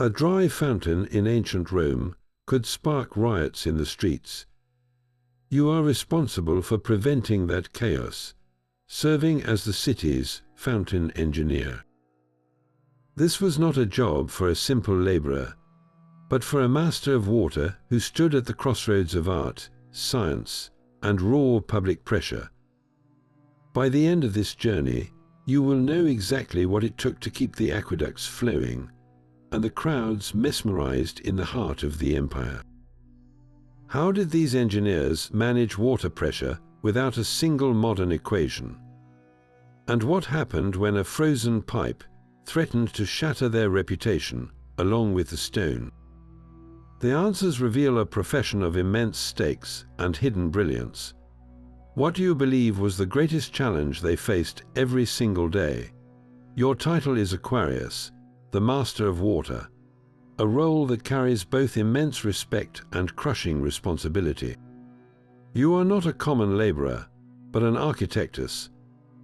A dry fountain in ancient Rome could spark riots in the streets. You are responsible for preventing that chaos, serving as the city's fountain engineer. This was not a job for a simple laborer, but for a master of water who stood at the crossroads of art, science, and raw public pressure. By the end of this journey, you will know exactly what it took to keep the aqueducts flowing and the crowds mesmerized in the heart of the empire. How did these engineers manage water pressure without a single modern equation? And what happened when a frozen pipe threatened to shatter their reputation along with the stone? The answers reveal a profession of immense stakes and hidden brilliance. What do you believe was the greatest challenge they faced every single day? Your title is Aquarius, the Master of Water, a role that carries both immense respect and crushing responsibility. You are not a common laborer, but an architectus,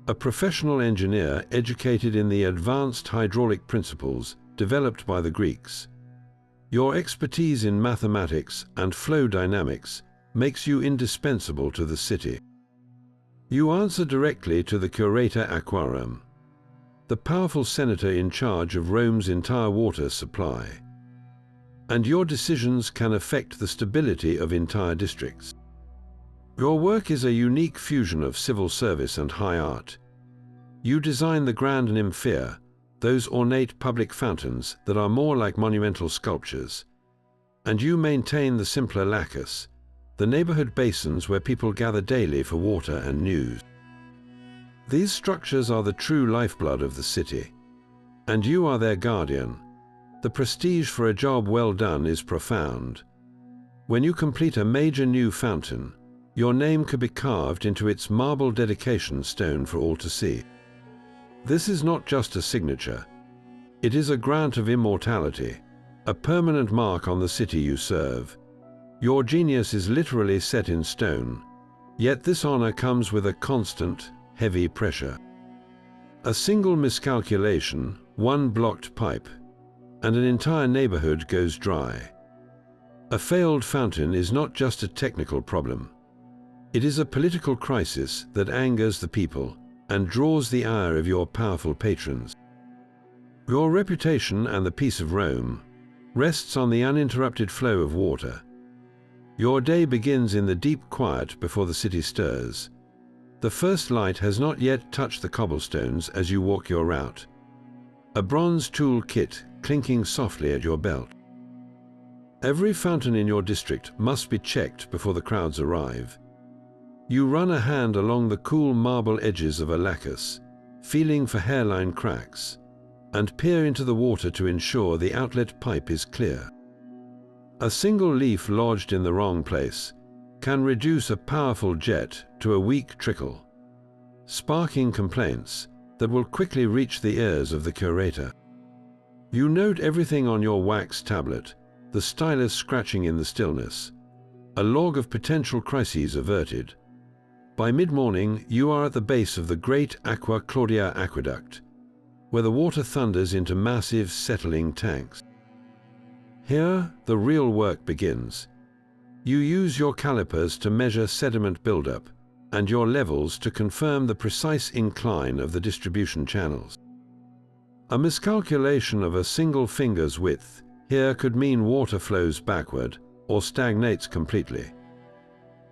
a professional engineer educated in the advanced hydraulic principles developed by the Greeks. Your expertise in mathematics and flow dynamics makes you indispensable to the city. You answer directly to the Curator Aquarum, the powerful senator in charge of Rome's entire water supply. And your decisions can affect the stability of entire districts. Your work is a unique fusion of civil service and high art. You design the grand nymphaea, those ornate public fountains that are more like monumental sculptures. And you maintain the simpler lacus, the neighborhood basins where people gather daily for water and news. These structures are the true lifeblood of the city, and you are their guardian. The prestige for a job well done is profound. When you complete a major new fountain, your name could be carved into its marble dedication stone for all to see. This is not just a signature. It is a grant of immortality, a permanent mark on the city you serve. Your genius is literally set in stone, yet this honor comes with a constant, heavy pressure. A single miscalculation, one blocked pipe, and an entire neighborhood goes dry. A failed fountain is not just a technical problem. It is a political crisis that angers the people and draws the ire of your powerful patrons. Your reputation and the peace of Rome rests on the uninterrupted flow of water. Your day begins in the deep quiet before the city stirs. The first light has not yet touched the cobblestones as you walk your route. A bronze tool kit clinking softly at your belt. Every fountain in your district must be checked before the crowds arrive. You run a hand along the cool marble edges of a lacus, feeling for hairline cracks, and peer into the water to ensure the outlet pipe is clear. A single leaf lodged in the wrong place can reduce a powerful jet to a weak trickle, sparking complaints that will quickly reach the ears of the curator. You note everything on your wax tablet, the stylus scratching in the stillness, a log of potential crises averted. By mid-morning, you are at the base of the great Aqua Claudia aqueduct, where the water thunders into massive settling tanks. Here, the real work begins. You use your calipers to measure sediment buildup and your levels to confirm the precise incline of the distribution channels. A miscalculation of a single finger's width here could mean water flows backward or stagnates completely.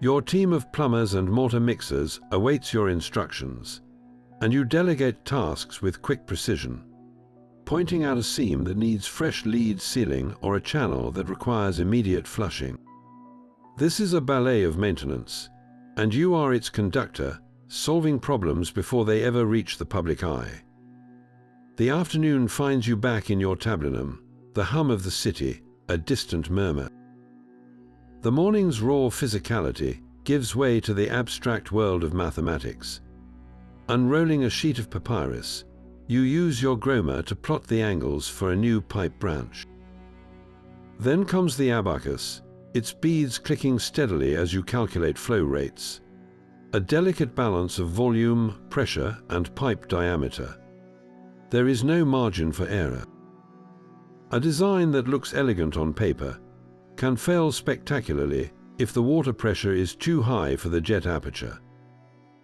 Your team of plumbers and mortar mixers awaits your instructions, and you delegate tasks with quick precision, pointing out a seam that needs fresh lead sealing or a channel that requires immediate flushing. This is a ballet of maintenance, and you are its conductor, solving problems before they ever reach the public eye. The afternoon finds you back in your tablinum, the hum of the city, a distant murmur. The morning's raw physicality gives way to the abstract world of mathematics. Unrolling a sheet of papyrus, you use your groma to plot the angles for a new pipe branch. Then comes the abacus, its beads clicking steadily as you calculate flow rates. A delicate balance of volume, pressure, and pipe diameter. There is no margin for error. A design that looks elegant on paper can fail spectacularly if the water pressure is too high for the jet aperture,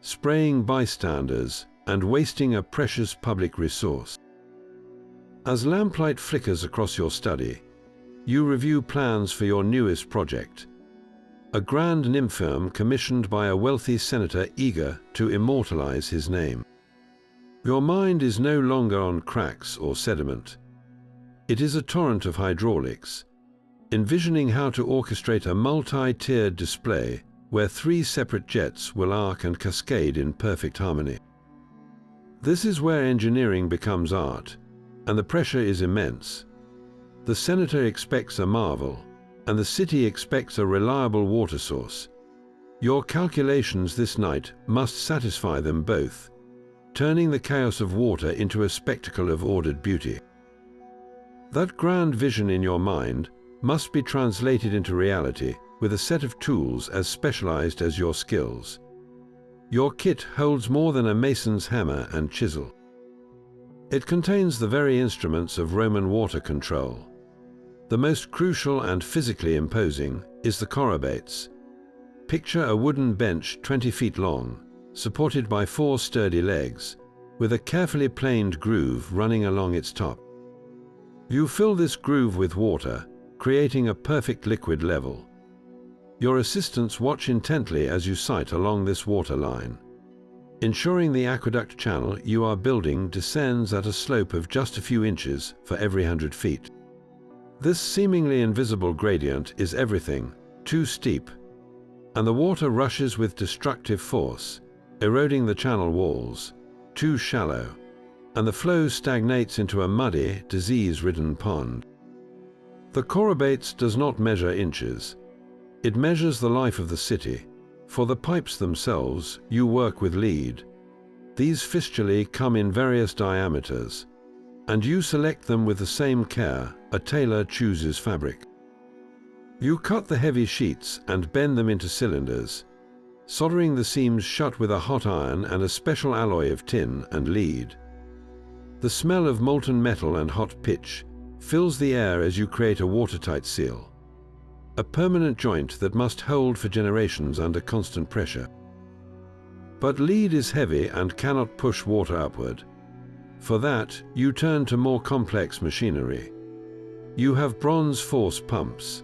spraying bystanders and wasting a precious public resource. As lamplight flickers across your study, you review plans for your newest project, a grand nympheum commissioned by a wealthy senator eager to immortalize his name. Your mind is no longer on cracks or sediment. It is a torrent of hydraulics, envisioning how to orchestrate a multi-tiered display where 3 separate jets will arc and cascade in perfect harmony. This is where engineering becomes art, and the pressure is immense. The senator expects a marvel, and the city expects a reliable water source. Your calculations this night must satisfy them both, turning the chaos of water into a spectacle of ordered beauty. That grand vision in your mind must be translated into reality with a set of tools as specialized as your skills. Your kit holds more than a mason's hammer and chisel. It contains the very instruments of Roman water control. The most crucial and physically imposing is the chorobates. Picture a wooden bench 20 feet long, supported by 4 sturdy legs, with a carefully planed groove running along its top. You fill this groove with water, creating a perfect liquid level. Your assistants watch intently as you sight along this water line, ensuring the aqueduct channel you are building descends at a slope of just a few inches for every 100 feet. This seemingly invisible gradient is everything too steep, and the water rushes with destructive force, eroding the channel walls, too shallow, and the flow stagnates into a muddy, disease-ridden pond. The chorobates does not measure inches. It measures the life of the city. For the pipes themselves, you work with lead. These fistulae come in various diameters, and you select them with the same care a tailor chooses fabric. You cut the heavy sheets and bend them into cylinders, soldering the seams shut with a hot iron and a special alloy of tin and lead. The smell of molten metal and hot pitch fills the air as you create a watertight seal, a permanent joint that must hold for generations under constant pressure. But lead is heavy and cannot push water upward. For that, you turn to more complex machinery. You have bronze force pumps,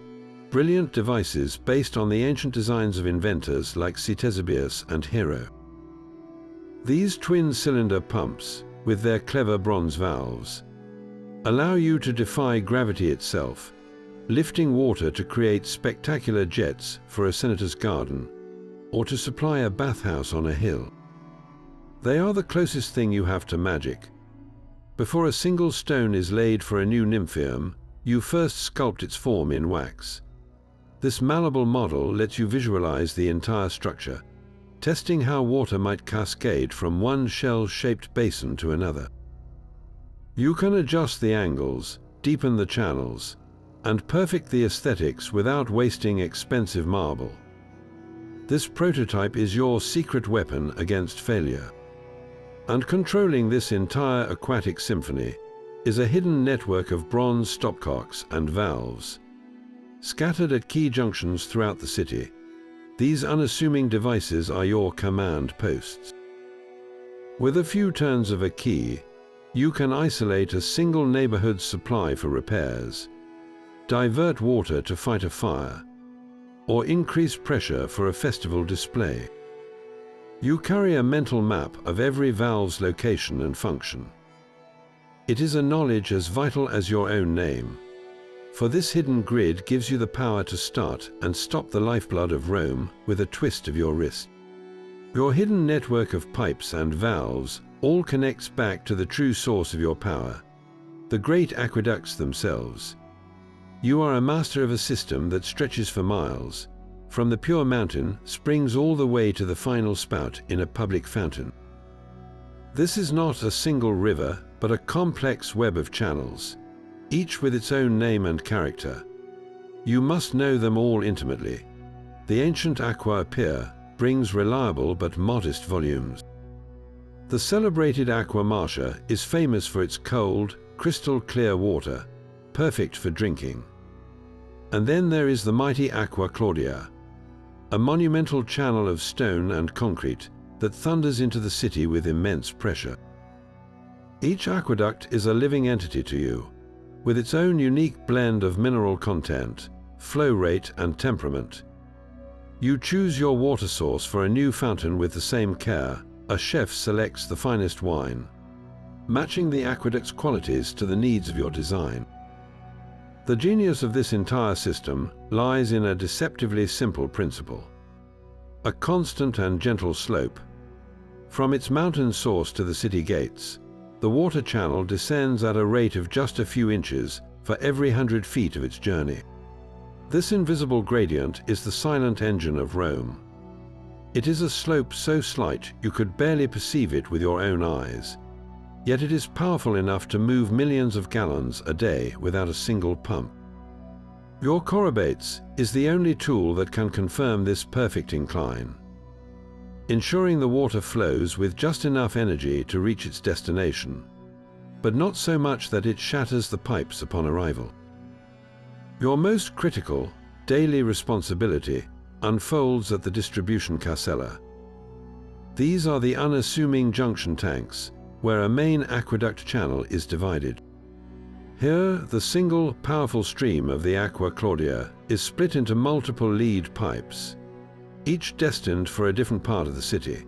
brilliant devices based on the ancient designs of inventors like Ctesibius and Hero. These twin-cylinder pumps, with their clever bronze valves, allow you to defy gravity itself, lifting water to create spectacular jets for a senator's garden, or to supply a bathhouse on a hill. They are the closest thing you have to magic. Before a single stone is laid for a new nympheum, you first sculpt its form in wax. This malleable model lets you visualize the entire structure, testing how water might cascade from one shell-shaped basin to another. You can adjust the angles, deepen the channels, and perfect the aesthetics without wasting expensive marble. This prototype is your secret weapon against failure. And controlling this entire aquatic symphony is a hidden network of bronze stopcocks and valves. Scattered at key junctions throughout the city, these unassuming devices are your command posts. With a few turns of a key, you can isolate a single neighborhood's supply for repairs, divert water to fight a fire, or increase pressure for a festival display. You carry a mental map of every valve's location and function. It is a knowledge as vital as your own name, for this hidden grid gives you the power to start and stop the lifeblood of Rome with a twist of your wrist. Your hidden network of pipes and valves all connects back to the true source of your power, the great aqueducts themselves. You are a master of a system that stretches for miles, from the pure mountain springs all the way to the final spout in a public fountain. This is not a single river, but a complex web of channels, each with its own name and character. You must know them all intimately. The ancient Aqua Pia brings reliable but modest volumes. The celebrated Aqua Marcia is famous for its cold, crystal clear water, perfect for drinking. And then there is the mighty Aqua Claudia, a monumental channel of stone and concrete that thunders into the city with immense pressure. Each aqueduct is a living entity to you, with its own unique blend of mineral content, flow rate, and temperament. You choose your water source for a new fountain with the same care. A chef selects the finest wine, matching the aqueduct's qualities to the needs of your design. The genius of this entire system lies in a deceptively simple principle: a constant and gentle slope. From its mountain source to the city gates, the water channel descends at a rate of just a few inches for every 100 feet of its journey. This invisible gradient is the silent engine of Rome. It is a slope so slight you could barely perceive it with your own eyes, yet it is powerful enough to move millions of gallons a day without a single pump. Your chorobates is the only tool that can confirm this perfect incline, ensuring the water flows with just enough energy to reach its destination, but not so much that it shatters the pipes upon arrival. Your most critical, daily responsibility unfolds at the distribution casella. These are the unassuming junction tanks, where a main aqueduct channel is divided. Here, the single, powerful stream of the Aqua Claudia is split into multiple lead pipes, each destined for a different part of the city.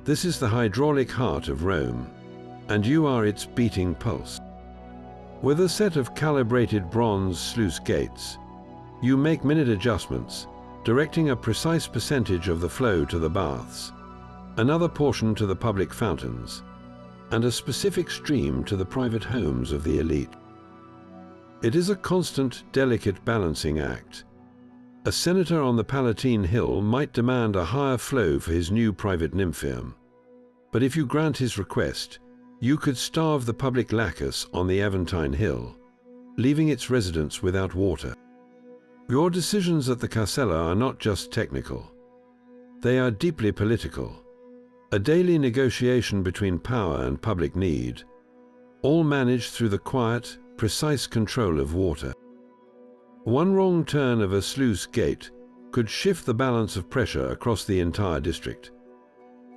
This is the hydraulic heart of Rome, and you are its beating pulse. With a set of calibrated bronze sluice gates, you make minute adjustments, directing a precise percentage of the flow to the baths, another portion to the public fountains, and a specific stream to the private homes of the elite. It is a constant, delicate balancing act. A senator on the Palatine Hill might demand a higher flow for his new private nympheum, but if you grant his request, you could starve the public Lacus on the Aventine Hill, leaving its residents without water. Your decisions at the Casella are not just technical. They are deeply political, a daily negotiation between power and public need, all managed through the quiet, precise control of water. One wrong turn of a sluice gate could shift the balance of pressure across the entire district,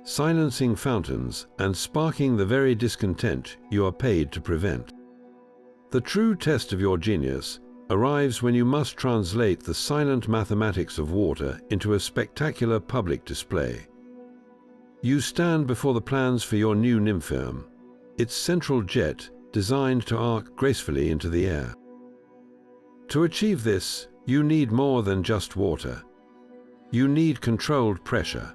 silencing fountains and sparking the very discontent you are paid to prevent. The true test of your genius arrives when you must translate the silent mathematics of water into a spectacular public display. You stand before the plans for your new nympheum, its central jet designed to arc gracefully into the air. To achieve this, you need more than just water. You need controlled pressure,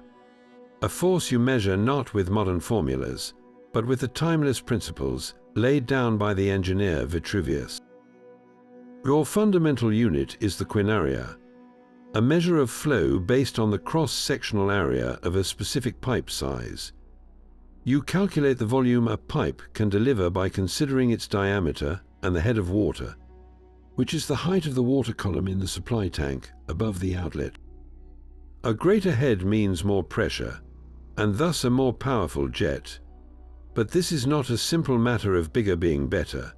a force you measure not with modern formulas, but with the timeless principles laid down by the engineer Vitruvius. Your fundamental unit is the quinaria, a measure of flow based on the cross-sectional area of a specific pipe size. You calculate the volume a pipe can deliver by considering its diameter and the head of water, which is the height of the water column in the supply tank above the outlet. A greater head means more pressure, and thus a more powerful jet. But this is not a simple matter of bigger being better.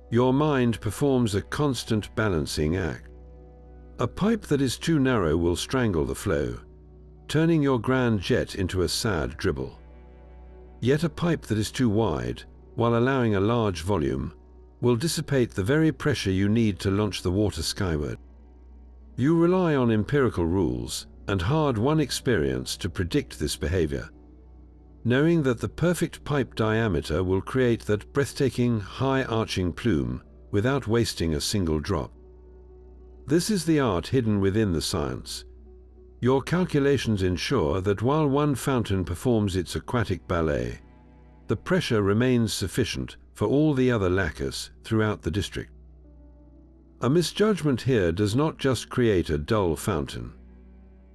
Your mind performs a constant balancing act. A pipe that is too narrow will strangle the flow, turning your grand jet into a sad dribble. Yet a pipe that is too wide, while allowing a large volume, will dissipate the very pressure you need to launch the water skyward. You rely on empirical rules and hard-won experience to predict this behavior, knowing that the perfect pipe diameter will create that breathtaking, high-arching plume without wasting a single drop. This is the art hidden within the science. Your calculations ensure that while one fountain performs its aquatic ballet, the pressure remains sufficient for all the other Lacus throughout the district. A misjudgment here does not just create a dull fountain.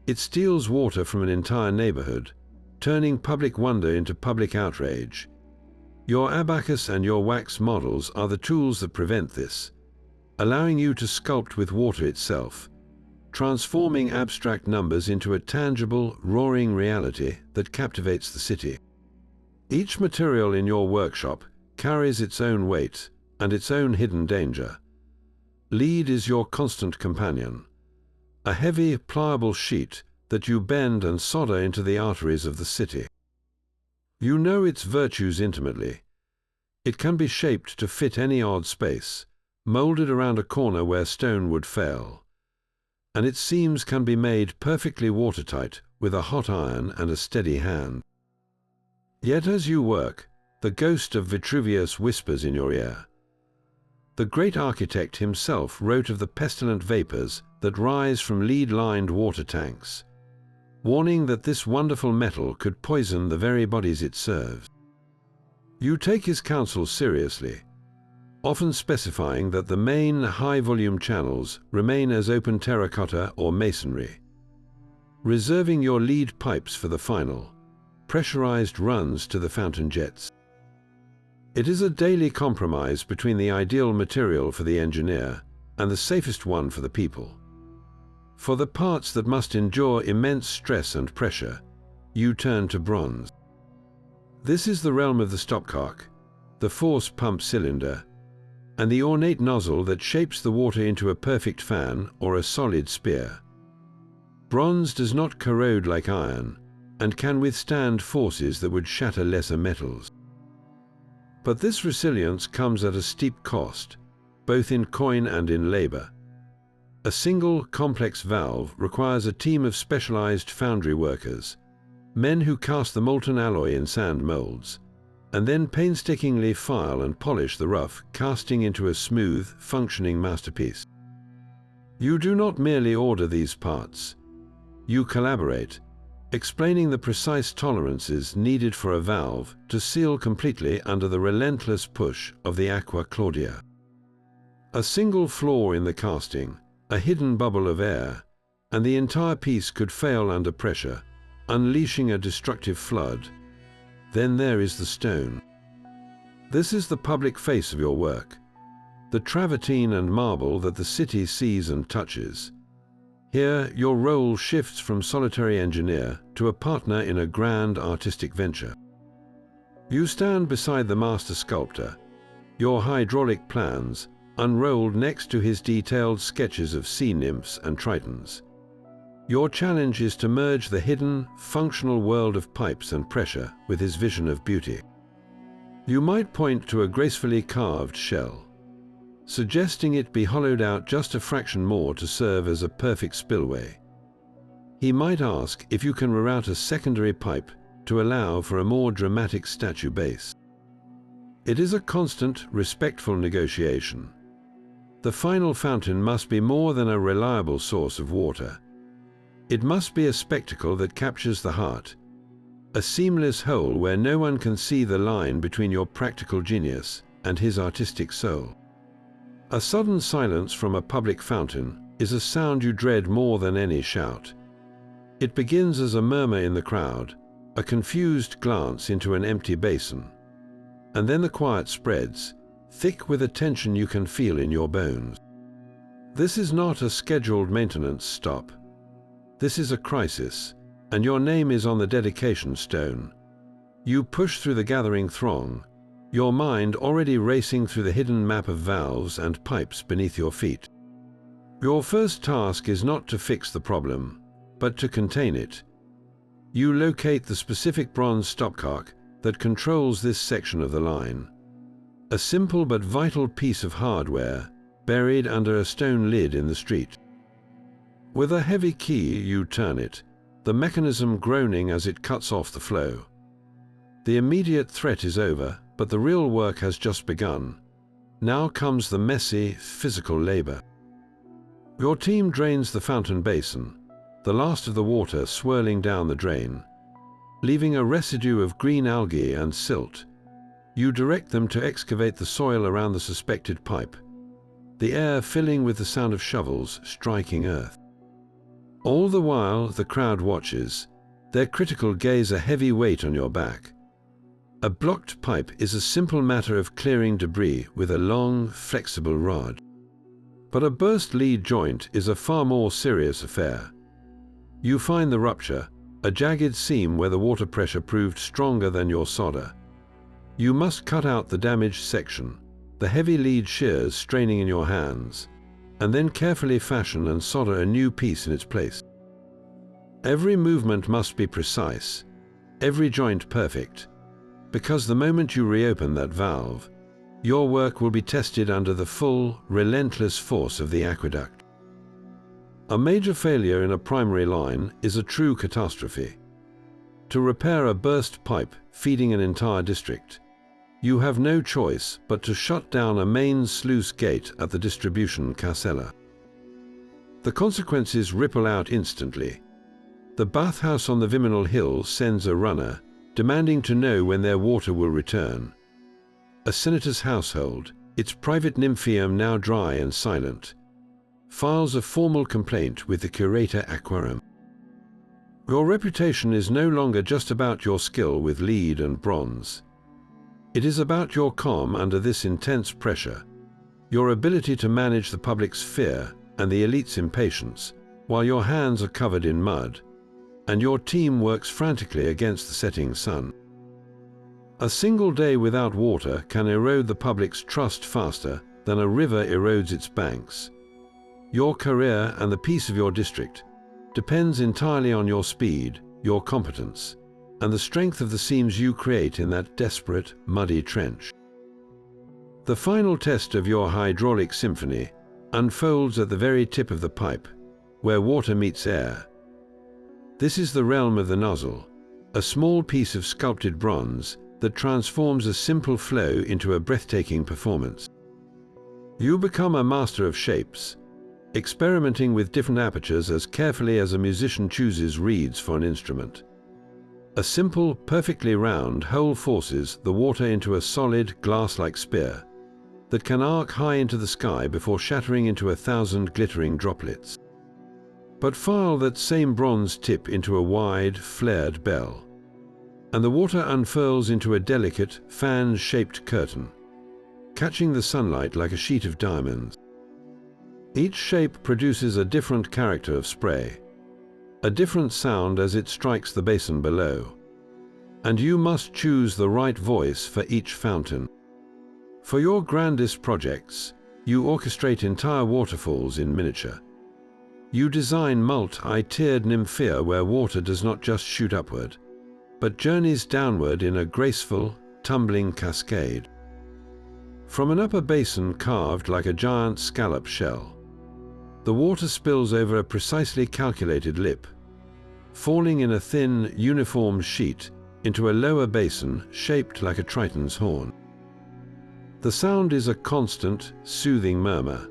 It steals water from an entire neighborhood, turning public wonder into public outrage. Your abacus and your wax models are the tools that prevent this, allowing you to sculpt with water itself, transforming abstract numbers into a tangible, roaring reality that captivates the city. Each material in your workshop carries its own weight and its own hidden danger, Lead is your constant companion, a heavy, pliable sheet that you bend and solder into the arteries of the city. You know its virtues intimately. It can be shaped to fit any odd space, molded around a corner where stone would fail, and its seams can be made perfectly watertight with a hot iron and a steady hand. Yet as you work, the ghost of Vitruvius whispers in your ear. The great architect himself wrote of the pestilent vapors that rise from lead-lined water tanks, warning that this wonderful metal could poison the very bodies it serves. You take his counsel seriously, often specifying that the main high-volume channels remain as open terracotta or masonry, reserving your lead pipes for the final, pressurized runs to the fountain jets. It is a daily compromise between the ideal material for the engineer and the safest one for the people. For the parts that must endure immense stress and pressure, you turn to bronze. This is the realm of the stopcock, the force pump cylinder, and the ornate nozzle that shapes the water into a perfect fan or a solid spear. Bronze does not corrode like iron and can withstand forces that would shatter lesser metals. But this resilience comes at a steep cost, both in coin and in labor. A single complex valve requires a team of specialized foundry workers, men who cast the molten alloy in sand molds, and then painstakingly file and polish the rough, casting into a smooth, functioning masterpiece. You do not merely order these parts. You collaborate, explaining the precise tolerances needed for a valve to seal completely under the relentless push of the aqua claudia. A single flaw in the casting, a hidden bubble of air, and the entire piece could fail under pressure, unleashing a destructive flood. Then there is the stone. This is the public face of your work, the travertine and marble that the city sees and touches. Here, your role shifts from solitary engineer to a partner in a grand artistic venture. You stand beside the master sculptor, your hydraulic plans unrolled next to his detailed sketches of sea nymphs and tritons. Your challenge is to merge the hidden, functional world of pipes and pressure with his vision of beauty. You might point to a gracefully carved shell, suggesting it be hollowed out just a fraction more to serve as a perfect spillway. He might ask if you can reroute a secondary pipe to allow for a more dramatic statue base. It is a constant, respectful negotiation. The final fountain must be more than a reliable source of water. It must be a spectacle that captures the heart, a seamless whole where no one can see the line between your practical genius and his artistic soul. A sudden silence from a public fountain is a sound you dread more than any shout. It begins as a murmur in the crowd, a confused glance into an empty basin, and then the quiet spreads, thick with a tension you can feel in your bones. This is not a scheduled maintenance stop. This is a crisis, and your name is on the dedication stone. You push through the gathering throng, your mind already racing through the hidden map of valves and pipes beneath your feet. Your first task is not to fix the problem, but to contain it. You locate the specific bronze stopcock that controls this section of the line. A simple but vital piece of hardware buried under a stone lid in the street. With a heavy key you turn it, the mechanism groaning as it cuts off the flow. The immediate threat is over, but the real work has just begun. Now comes the messy, physical labor. Your team drains the fountain basin, the last of the water swirling down the drain. Leaving a residue of green algae and silt, you direct them to excavate the soil around the suspected pipe, the air filling with the sound of shovels striking earth. All the while, the crowd watches, their critical gaze a heavy weight on your back. A blocked pipe is a simple matter of clearing debris with a long, flexible rod. But a burst lead joint is a far more serious affair. You find the rupture, a jagged seam where the water pressure proved stronger than your solder. You must cut out the damaged section, the heavy lead shears straining in your hands, and then carefully fashion and solder a new piece in its place. Every movement must be precise, every joint perfect, because the moment you reopen that valve, your work will be tested under the full, relentless force of the aqueduct. A major failure in a primary line is a true catastrophe. To repair a burst pipe feeding an entire district, you have no choice but to shut down a main sluice gate at the distribution casella. The consequences ripple out instantly. The bathhouse on the Viminal Hill sends a runner, demanding to know when their water will return. A senator's household, its private nymphaeum now dry and silent, files a formal complaint with the curator aquarum. Your reputation is no longer just about your skill with lead and bronze. It is about your calm under this intense pressure, your ability to manage the public's fear and the elite's impatience while your hands are covered in mud, and your team works frantically against the setting sun. A single day without water can erode the public's trust faster than a river erodes its banks. Your career and the peace of your district depends entirely on your speed, your competence, and the strength of the seams you create in that desperate, muddy trench. The final test of your hydraulic symphony unfolds at the very tip of the pipe, where water meets air. This is the realm of the nozzle, a small piece of sculpted bronze that transforms a simple flow into a breathtaking performance. You become a master of shapes, experimenting with different apertures as carefully as a musician chooses reeds for an instrument. A simple, perfectly round hole forces the water into a solid, glass-like spear that can arc high into the sky before shattering into 1,000 glittering droplets. But file that same bronze tip into a wide, flared bell, and the water unfurls into a delicate, fan-shaped curtain, catching the sunlight like a sheet of diamonds. Each shape produces a different character of spray, a different sound as it strikes the basin below, and you must choose the right voice for each fountain. For your grandest projects, you orchestrate entire waterfalls in miniature. You design multi-tiered nymphea where water does not just shoot upward, but journeys downward in a graceful, tumbling cascade. From an upper basin carved like a giant scallop shell, the water spills over a precisely calculated lip, falling in a thin, uniform sheet into a lower basin shaped like a triton's horn. The sound is a constant, soothing murmur,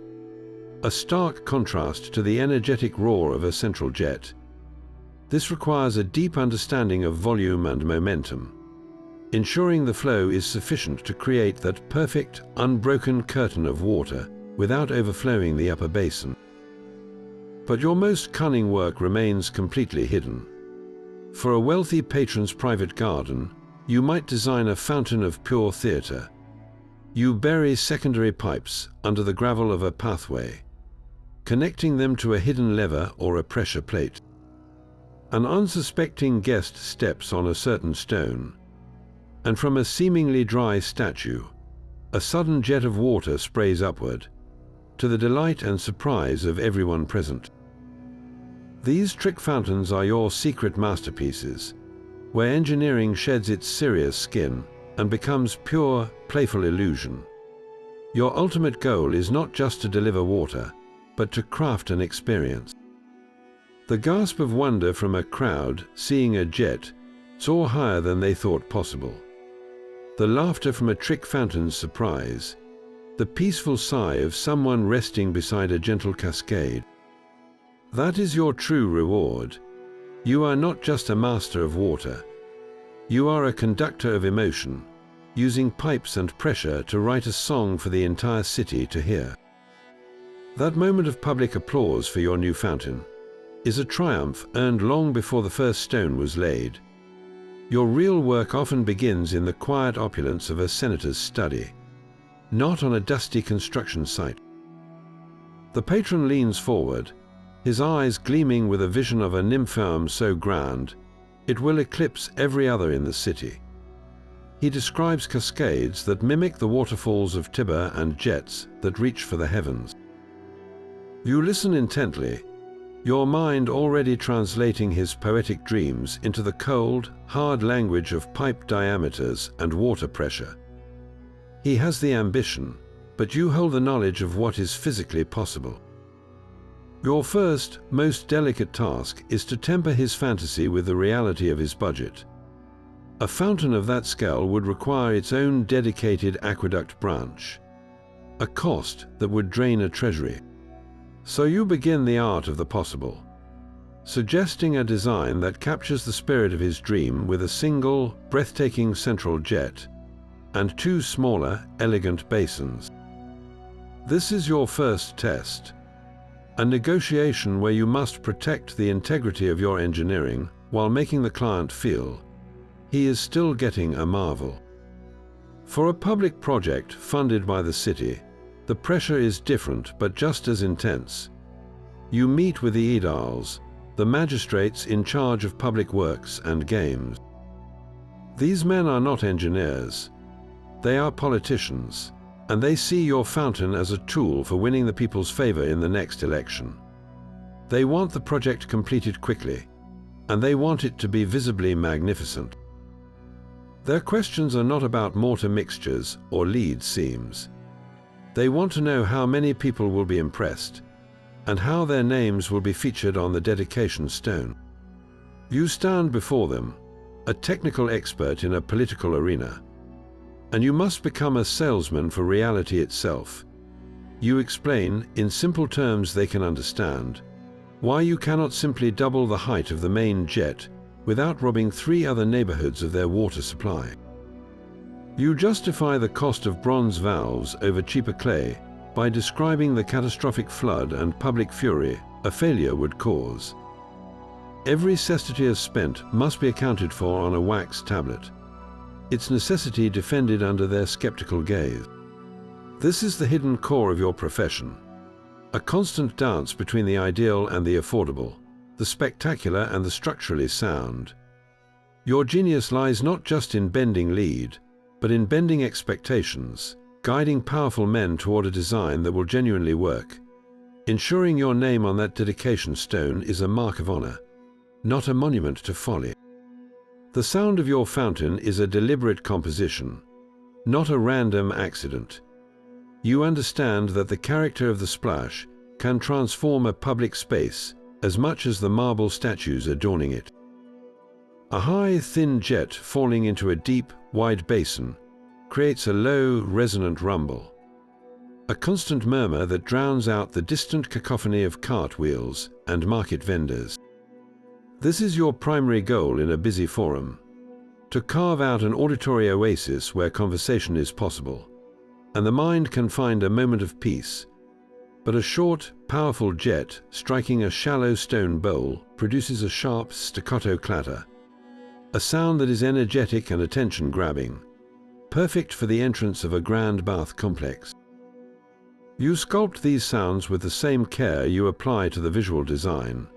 a stark contrast to the energetic roar of a central jet. This requires a deep understanding of volume and momentum, ensuring the flow is sufficient to create that perfect, unbroken curtain of water without overflowing the upper basin. But your most cunning work remains completely hidden. For a wealthy patron's private garden, you might design a fountain of pure theatre. You bury secondary pipes under the gravel of a pathway, connecting them to a hidden lever or a pressure plate. An unsuspecting guest steps on a certain stone, and from a seemingly dry statue, a sudden jet of water sprays upward, to the delight and surprise of everyone present. These trick fountains are your secret masterpieces, where engineering sheds its serious skin and becomes pure, playful illusion. Your ultimate goal is not just to deliver water, but to craft an experience. The gasp of wonder from a crowd seeing a jet soar higher than they thought possible. The laughter from a trick fountain's surprise, the peaceful sigh of someone resting beside a gentle cascade. That is your true reward. You are not just a master of water. You are a conductor of emotion, using pipes and pressure to write a song for the entire city to hear. That moment of public applause for your new fountain is a triumph earned long before the first stone was laid. Your real work often begins in the quiet opulence of a senator's study, not on a dusty construction site. The patron leans forward, his eyes gleaming with a vision of a nymphaeum so grand, it will eclipse every other in the city. He describes cascades that mimic the waterfalls of Tiber and jets that reach for the heavens. You listen intently, your mind already translating his poetic dreams into the cold, hard language of pipe diameters and water pressure. He has the ambition, but you hold the knowledge of what is physically possible. Your first, most delicate task is to temper his fantasy with the reality of his budget. A fountain of that scale would require its own dedicated aqueduct branch, a cost that would drain a treasury. So you begin the art of the possible, suggesting a design that captures the spirit of his dream with a single, breathtaking central jet and two smaller, elegant basins. This is your first test, a negotiation where you must protect the integrity of your engineering while making the client feel he is still getting a marvel. For a public project funded by the city, the pressure is different but just as intense. You meet with the aediles, the magistrates in charge of public works and games. These men are not engineers, they are politicians, and they see your fountain as a tool for winning the people's favor in the next election. They want the project completed quickly, and they want it to be visibly magnificent. Their questions are not about mortar mixtures or lead seams. They want to know how many people will be impressed, and how their names will be featured on the dedication stone. You stand before them, a technical expert in a political arena, and you must become a salesman for reality itself. You explain, in simple terms they can understand, why you cannot simply double the height of the main jet without robbing 3 other neighborhoods of their water supply. You justify the cost of bronze valves over cheaper clay by describing the catastrophic flood and public fury a failure would cause. Every sestertia spent must be accounted for on a wax tablet, its necessity defended under their skeptical gaze. This is the hidden core of your profession, a constant dance between the ideal and the affordable, the spectacular and the structurally sound. Your genius lies not just in bending lead, but in bending expectations, guiding powerful men toward a design that will genuinely work. Ensuring your name on that dedication stone is a mark of honor, not a monument to folly. The sound of your fountain is a deliberate composition, not a random accident. You understand that the character of the splash can transform a public space as much as the marble statues adorning it. A high, thin jet falling into a deep, wide basin creates a low, resonant rumble, a constant murmur that drowns out the distant cacophony of cartwheels and market vendors. This is your primary goal in a busy forum, to carve out an auditory oasis where conversation is possible, and the mind can find a moment of peace. But a short, powerful jet striking a shallow stone bowl produces a sharp, staccato clatter, a sound that is energetic and attention-grabbing, perfect for the entrance of a grand bath complex. You sculpt these sounds with the same care you apply to the visual design,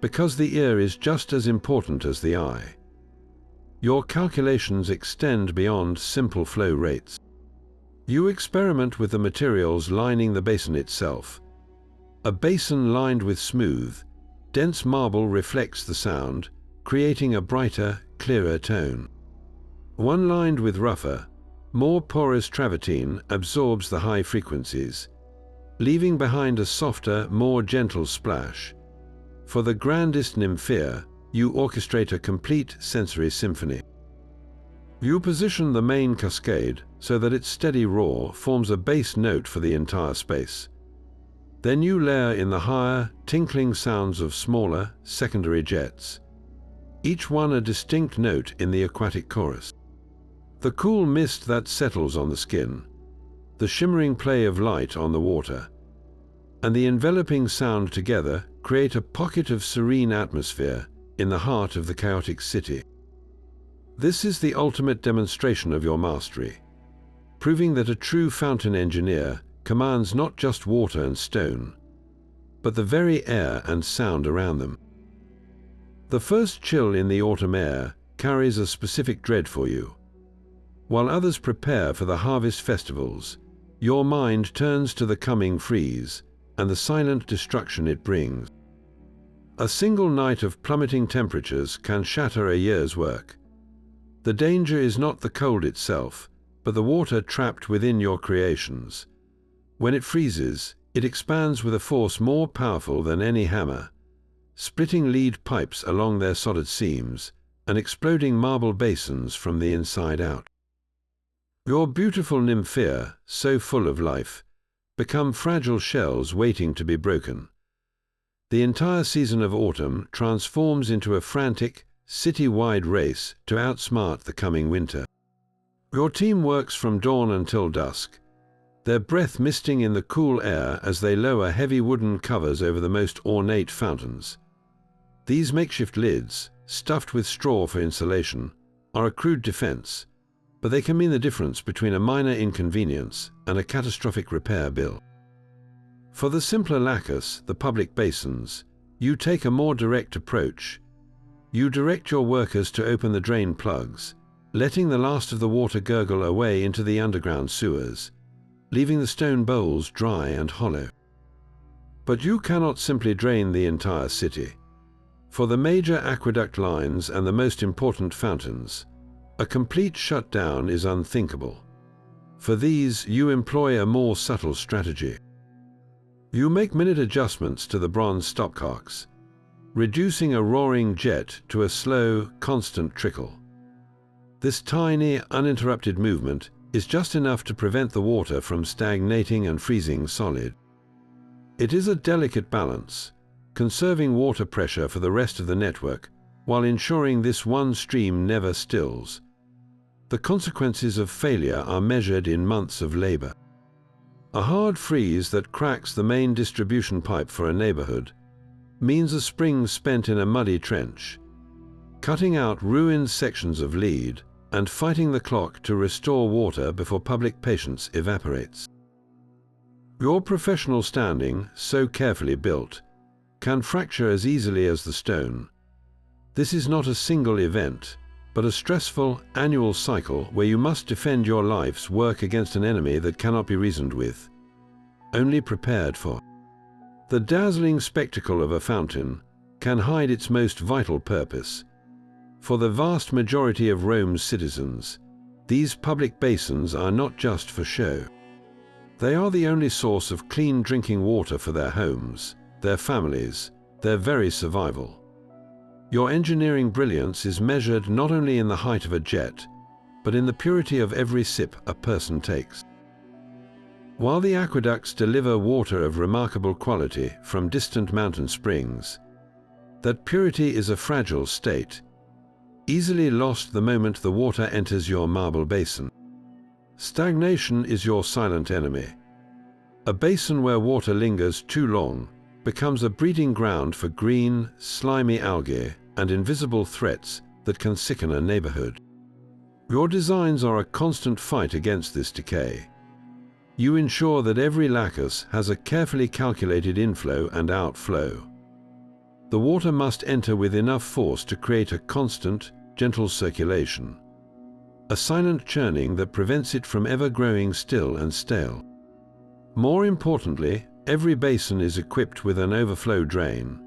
because the ear is just as important as the eye. Your calculations extend beyond simple flow rates. You experiment with the materials lining the basin itself. A basin lined with smooth, dense marble reflects the sound, creating a brighter, clearer tone. One lined with rougher, more porous travertine absorbs the high frequencies, leaving behind a softer, more gentle splash. For the grandest nymphaea, you orchestrate a complete sensory symphony. You position the main cascade so that its steady roar forms a bass note for the entire space. Then you layer in the higher, tinkling sounds of smaller, secondary jets, each one a distinct note in the aquatic chorus. The cool mist that settles on the skin, the shimmering play of light on the water, and the enveloping sound together create a pocket of serene atmosphere in the heart of the chaotic city. This is the ultimate demonstration of your mastery, proving that a true fountain engineer commands not just water and stone, but the very air and sound around them. The first chill in the autumn air carries a specific dread for you. While others prepare for the harvest festivals, your mind turns to the coming freeze, and the silent destruction it brings. A single night of plummeting temperatures can shatter a year's work. The danger is not the cold itself, but the water trapped within your creations. When it freezes, it expands with a force more powerful than any hammer, splitting lead pipes along their solid seams and exploding marble basins from the inside out. Your beautiful nymphea, so full of life, become fragile shells waiting to be broken. The entire season of autumn transforms into a frantic, city-wide race to outsmart the coming winter. Your team works from dawn until dusk, their breath misting in the cool air as they lower heavy wooden covers over the most ornate fountains. These makeshift lids, stuffed with straw for insulation, are a crude defense, but they can mean the difference between a minor inconvenience and a catastrophic repair bill. For the simpler lacus, the public basins, you take a more direct approach. You direct your workers to open the drain plugs, letting the last of the water gurgle away into the underground sewers, leaving the stone bowls dry and hollow. But you cannot simply drain the entire city. For the major aqueduct lines and the most important fountains, a complete shutdown is unthinkable. For these, you employ a more subtle strategy. You make minute adjustments to the bronze stopcocks, reducing a roaring jet to a slow, constant trickle. This tiny, uninterrupted movement is just enough to prevent the water from stagnating and freezing solid. It is a delicate balance, conserving water pressure for the rest of the network while ensuring this one stream never stills. The consequences of failure are measured in months of labor. A hard freeze that cracks the main distribution pipe for a neighborhood means a spring spent in a muddy trench, cutting out ruined sections of lead and fighting the clock to restore water before public patience evaporates. Your professional standing, so carefully built, can fracture as easily as the stone. This is not a single event, but a stressful, annual cycle where you must defend your life's work against an enemy that cannot be reasoned with, only prepared for. The dazzling spectacle of a fountain can hide its most vital purpose. For the vast majority of Rome's citizens, these public basins are not just for show. They are the only source of clean drinking water for their homes, their families, their very survival. Your engineering brilliance is measured not only in the height of a jet, but in the purity of every sip a person takes. While the aqueducts deliver water of remarkable quality from distant mountain springs, that purity is a fragile state, easily lost the moment the water enters your marble basin. Stagnation is your silent enemy. A basin where water lingers too long becomes a breeding ground for green, slimy algae and invisible threats that can sicken a neighborhood. Your designs are a constant fight against this decay. You ensure that every lacus has a carefully calculated inflow and outflow. The water must enter with enough force to create a constant, gentle circulation, a silent churning that prevents it from ever growing still and stale. More importantly, every basin is equipped with an overflow drain,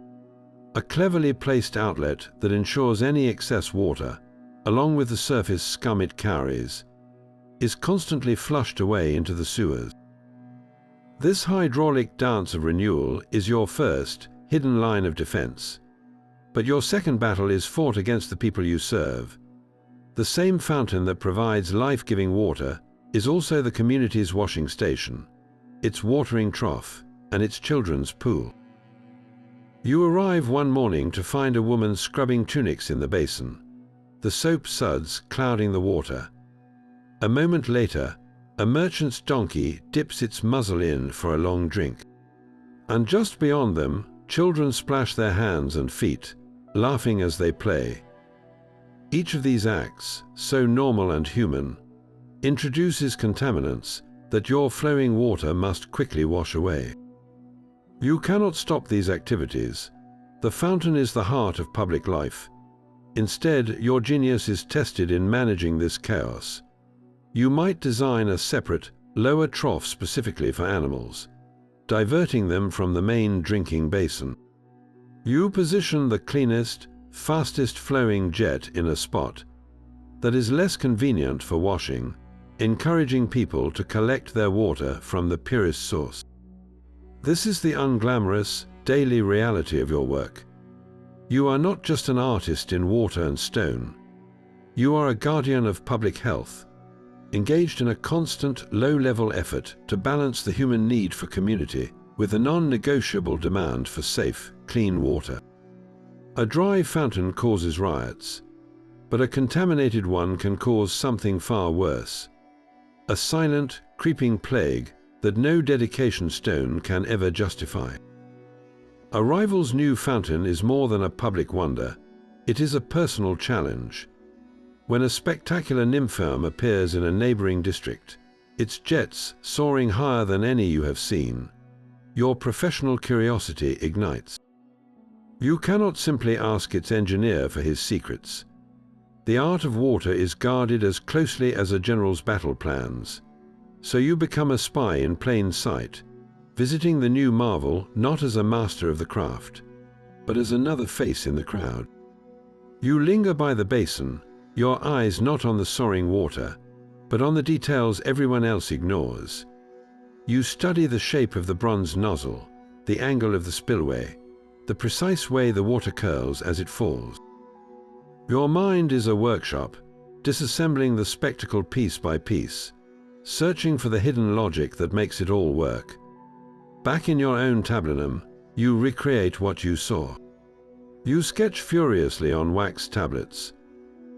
a cleverly placed outlet that ensures any excess water, along with the surface scum it carries, is constantly flushed away into the sewers. This hydraulic dance of renewal is your first, hidden line of defense. But your second battle is fought against the people you serve. The same fountain that provides life-giving water is also the community's washing station, its watering trough, and its children's pool. You arrive one morning to find a woman scrubbing tunics in the basin, the soap suds clouding the water. A moment later, a merchant's donkey dips its muzzle in for a long drink. And just beyond them, children splash their hands and feet, laughing as they play. Each of these acts, so normal and human, introduces contaminants that your flowing water must quickly wash away. You cannot stop these activities. The fountain is the heart of public life. Instead, your genius is tested in managing this chaos. You might design a separate, lower trough specifically for animals, diverting them from the main drinking basin. You position the cleanest, fastest flowing jet in a spot that is less convenient for washing, encouraging people to collect their water from the purest source. This is the unglamorous, daily reality of your work. You are not just an artist in water and stone. You are a guardian of public health, engaged in a constant, low-level effort to balance the human need for community with a non-negotiable demand for safe, clean water. A dry fountain causes riots, but a contaminated one can cause something far worse: a silent, creeping plague that no dedication stone can ever justify. A rival's new fountain is more than a public wonder. It is a personal challenge. When a spectacular nymphaeum appears in a neighboring district, its jets soaring higher than any you have seen, your professional curiosity ignites. You cannot simply ask its engineer for his secrets. The art of water is guarded as closely as a general's battle plans, so you become a spy in plain sight, visiting the new marvel not as a master of the craft, but as another face in the crowd. You linger by the basin, your eyes not on the soaring water, but on the details everyone else ignores. You study the shape of the bronze nozzle, the angle of the spillway, the precise way the water curls as it falls. Your mind is a workshop, disassembling the spectacle piece by piece, searching for the hidden logic that makes it all work. Back in your own tablinum, you recreate what you saw. You sketch furiously on wax tablets,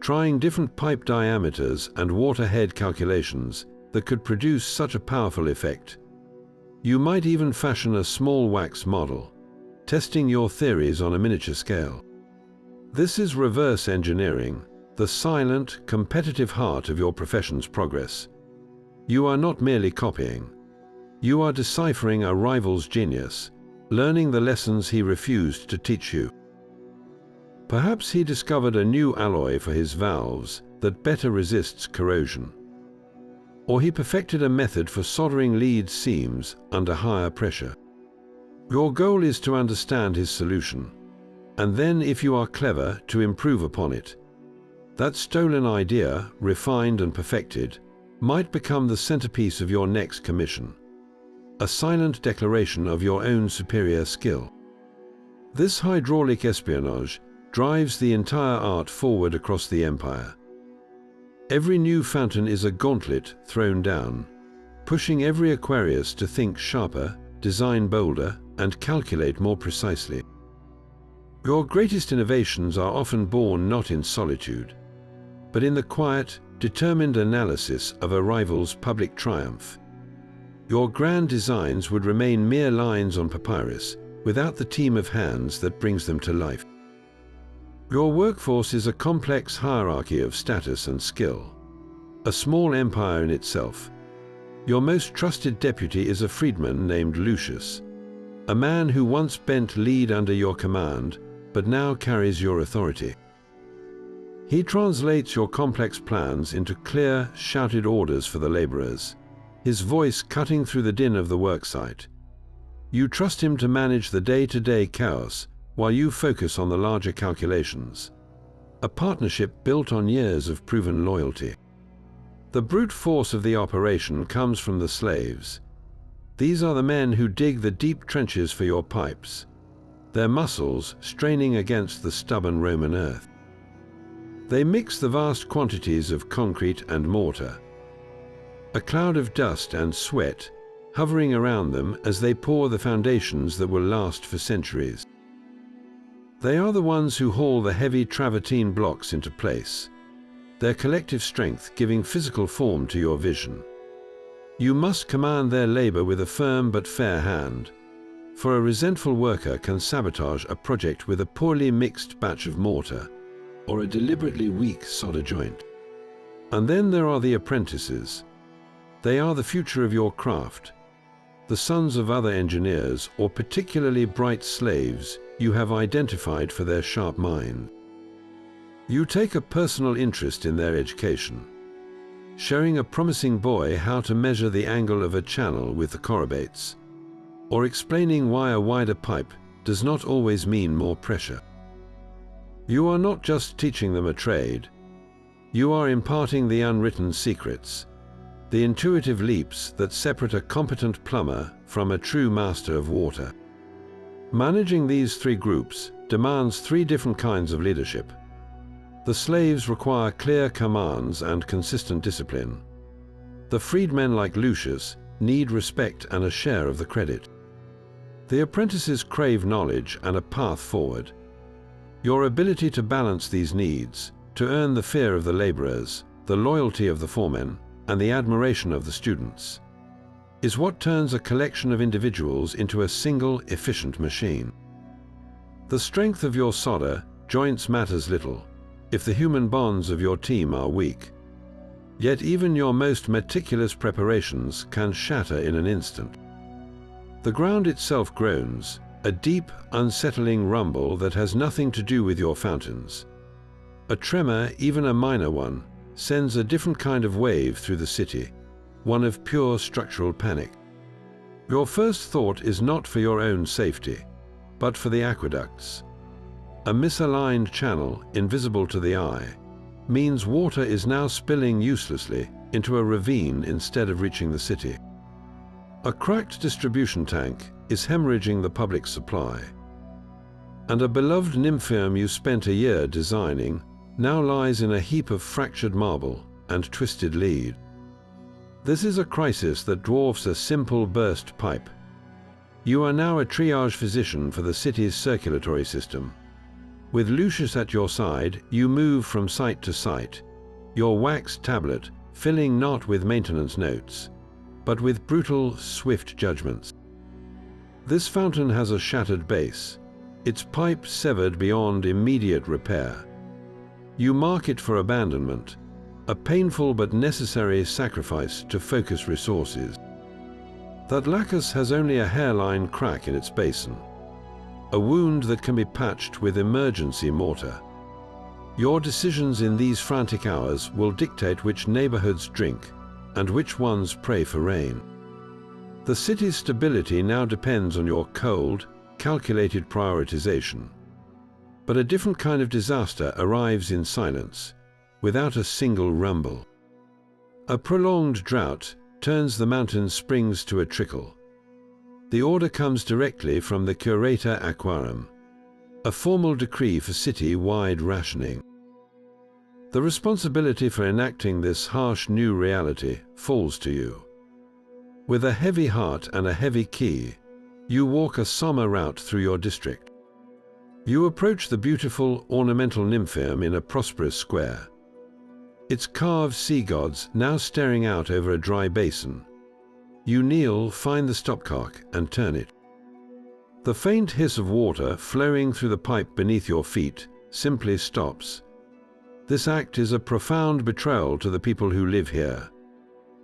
trying different pipe diameters and water head calculations that could produce such a powerful effect. You might even fashion a small wax model, testing your theories on a miniature scale. This is reverse engineering, the silent, competitive heart of your profession's progress. You are not merely copying. You are deciphering a rival's genius, learning the lessons he refused to teach you. Perhaps he discovered a new alloy for his valves that better resists corrosion. Or he perfected a method for soldering lead seams under higher pressure. Your goal is to understand his solution, and then, if you are clever, to improve upon it. That stolen idea, refined and perfected, might become the centerpiece of your next commission, a silent declaration of your own superior skill. This hydraulic espionage drives the entire art forward across the empire. Every new fountain is a gauntlet thrown down, pushing every Aquarius to think sharper, design bolder, and calculate more precisely. Your greatest innovations are often born not in solitude, but in the quiet, determined analysis of a rival's public triumph. Your grand designs would remain mere lines on papyrus without the team of hands that brings them to life. Your workforce is a complex hierarchy of status and skill, a small empire in itself. Your most trusted deputy is a freedman named Lucius, a man who once bent lead under your command, but now carries your authority. He translates your complex plans into clear, shouted orders for the laborers, his voice cutting through the din of the worksite. You trust him to manage the day-to-day chaos while you focus on the larger calculations, a partnership built on years of proven loyalty. The brute force of the operation comes from the slaves. These are the men who dig the deep trenches for your pipes, their muscles straining against the stubborn Roman earth. They mix the vast quantities of concrete and mortar, a cloud of dust and sweat hovering around them as they pour the foundations that will last for centuries. They are the ones who haul the heavy travertine blocks into place, their collective strength giving physical form to your vision. You must command their labor with a firm but fair hand, for a resentful worker can sabotage a project with a poorly mixed batch of mortar or a deliberately weak solder joint. And then there are the apprentices. They are the future of your craft, the sons of other engineers or particularly bright slaves you have identified for their sharp mind. You take a personal interest in their education, showing a promising boy how to measure the angle of a channel with the chorobates, or explaining why a wider pipe does not always mean more pressure. You are not just teaching them a trade. You are imparting the unwritten secrets, the intuitive leaps that separate a competent plumber from a true master of water. Managing these three groups demands three different kinds of leadership. The slaves require clear commands and consistent discipline. The freedmen like Lucius need respect and a share of the credit. The apprentices crave knowledge and a path forward. Your ability to balance these needs, to earn the fear of the laborers, the loyalty of the foremen, and the admiration of the students, is what turns a collection of individuals into a single, efficient machine. The strength of your solder joints matters little if the human bonds of your team are weak. Yet even your most meticulous preparations can shatter in an instant. The ground itself groans, a deep, unsettling rumble that has nothing to do with your fountains. A tremor, even a minor one, sends a different kind of wave through the city, one of pure structural panic. Your first thought is not for your own safety, but for the aqueducts. A misaligned channel, invisible to the eye, means water is now spilling uselessly into a ravine instead of reaching the city. A cracked distribution tank is hemorrhaging the public supply. And a beloved nymphaeum you spent a year designing now lies in a heap of fractured marble and twisted lead. This is a crisis that dwarfs a simple burst pipe. You are now a triage physician for the city's circulatory system. With Lucius at your side, you move from site to site, your wax tablet filling not with maintenance notes, but with brutal, swift judgments. This fountain has a shattered base, its pipe severed beyond immediate repair. You mark it for abandonment, a painful but necessary sacrifice to focus resources. That lacus has only a hairline crack in its basin, a wound that can be patched with emergency mortar. Your decisions in these frantic hours will dictate which neighborhoods drink and which ones pray for rain. The city's stability now depends on your cold, calculated prioritization. But a different kind of disaster arrives in silence, without a single rumble. A prolonged drought turns the mountain springs to a trickle. The order comes directly from the Curator Aquarum, a formal decree for city-wide rationing. The responsibility for enacting this harsh new reality falls to you. With a heavy heart and a heavy key, you walk a somber route through your district. You approach the beautiful, ornamental nymphaeum in a prosperous square. Its carved sea gods now staring out over a dry basin. You kneel, find the stopcock, and turn it. The faint hiss of water flowing through the pipe beneath your feet simply stops. This act is a profound betrayal to the people who live here.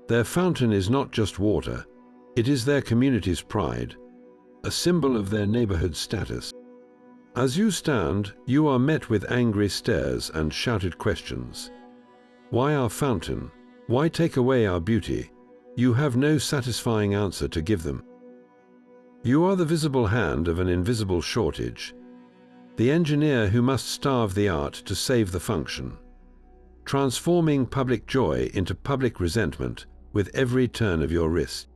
Their fountain is not just water, it is their community's pride, a symbol of their neighborhood status. As you stand, you are met with angry stares and shouted questions. Why our fountain? Why take away our beauty? You have no satisfying answer to give them. You are the visible hand of an invisible shortage, the engineer who must starve the art to save the function, transforming public joy into public resentment with every turn of your wrist.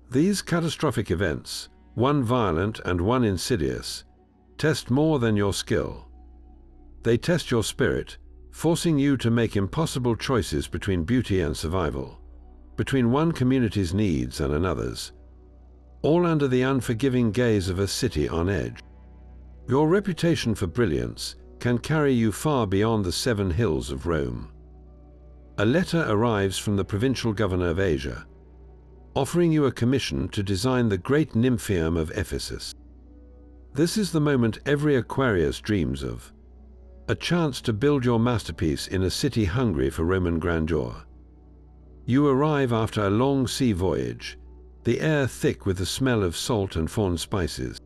These catastrophic events, one violent and one insidious, test more than your skill. They test your spirit, forcing you to make impossible choices between beauty and survival, between one community's needs and another's, all under the unforgiving gaze of a city on edge. Your reputation for brilliance can carry you far beyond the 7 hills of Rome. A letter arrives from the provincial governor of Asia, offering you a commission to design the great nymphaeum of Ephesus. This is the moment every Aquarius dreams of, a chance to build your masterpiece in a city hungry for Roman grandeur. You arrive after a long sea voyage, the air thick with the smell of salt and foreign spices.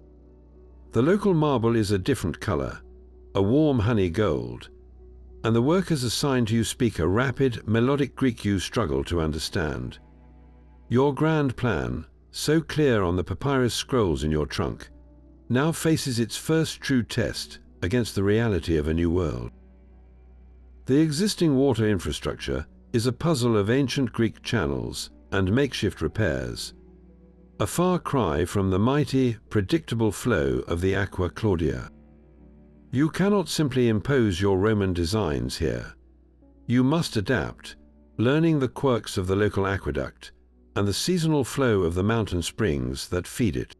The local marble is a different color, a warm honey gold, and the workers assigned to you speak a rapid, melodic Greek you struggle to understand. Your grand plan, so clear on the papyrus scrolls in your trunk, now faces its first true test against the reality of a new world. The existing water infrastructure is a puzzle of ancient Greek channels and makeshift repairs, a far cry from the mighty, predictable flow of the Aqua Claudia. You cannot simply impose your Roman designs here. You must adapt, learning the quirks of the local aqueduct and the seasonal flow of the mountain springs that feed it.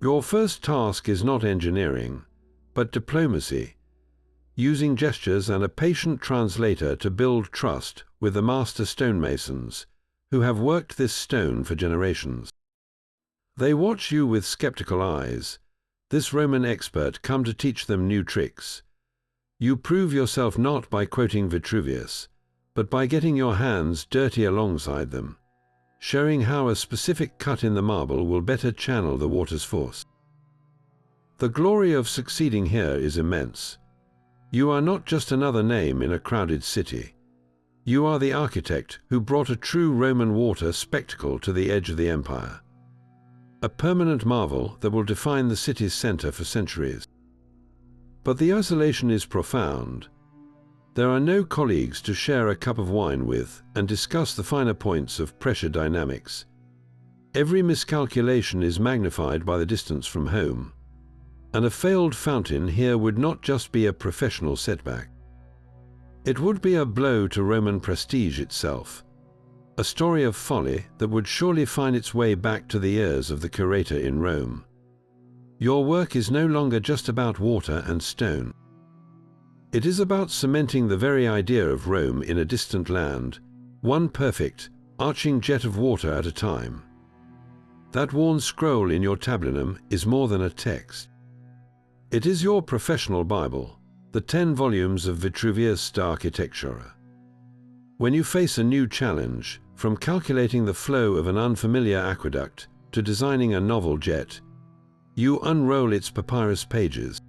Your first task is not engineering, but diplomacy, using gestures and a patient translator to build trust with the master stonemasons who have worked this stone for generations. They watch you with skeptical eyes, this Roman expert come to teach them new tricks. You prove yourself not by quoting Vitruvius, but by getting your hands dirty alongside them, showing how a specific cut in the marble will better channel the water's force. The glory of succeeding here is immense. You are not just another name in a crowded city. You are the architect who brought a true Roman water spectacle to the edge of the empire, a permanent marvel that will define the city's center for centuries. But the isolation is profound. There are no colleagues to share a cup of wine with and discuss the finer points of pressure dynamics. Every miscalculation is magnified by the distance from home, and a failed fountain here would not just be a professional setback. It would be a blow to Roman prestige itself, a story of folly that would surely find its way back to the ears of the curator in Rome. Your work is no longer just about water and stone. It is about cementing the very idea of Rome in a distant land, one perfect, arching jet of water at a time. That worn scroll in your tablinum is more than a text. It is your professional Bible, the 10 volumes of Vitruvius de Architectura. When you face a new challenge, from calculating the flow of an unfamiliar aqueduct to designing a novel jet, you unroll its papyrus pages.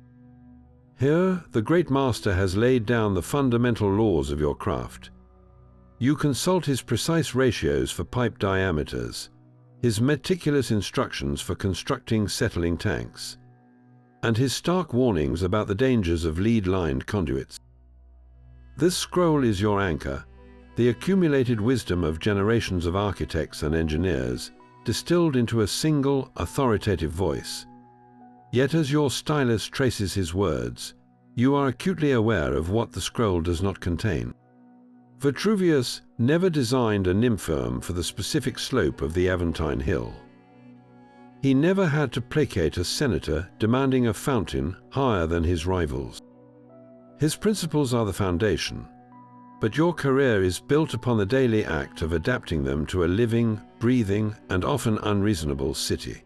Here, the great master has laid down the fundamental laws of your craft. You consult his precise ratios for pipe diameters, his meticulous instructions for constructing settling tanks, and his stark warnings about the dangers of lead-lined conduits. This scroll is your anchor, the accumulated wisdom of generations of architects and engineers, distilled into a single, authoritative voice. Yet as your stylus traces his words, you are acutely aware of what the scroll does not contain. Vitruvius never designed a nymphoeum for the specific slope of the Aventine Hill. He never had to placate a senator demanding a fountain higher than his rivals. His principles are the foundation, but your career is built upon the daily act of adapting them to a living, breathing, and often unreasonable city.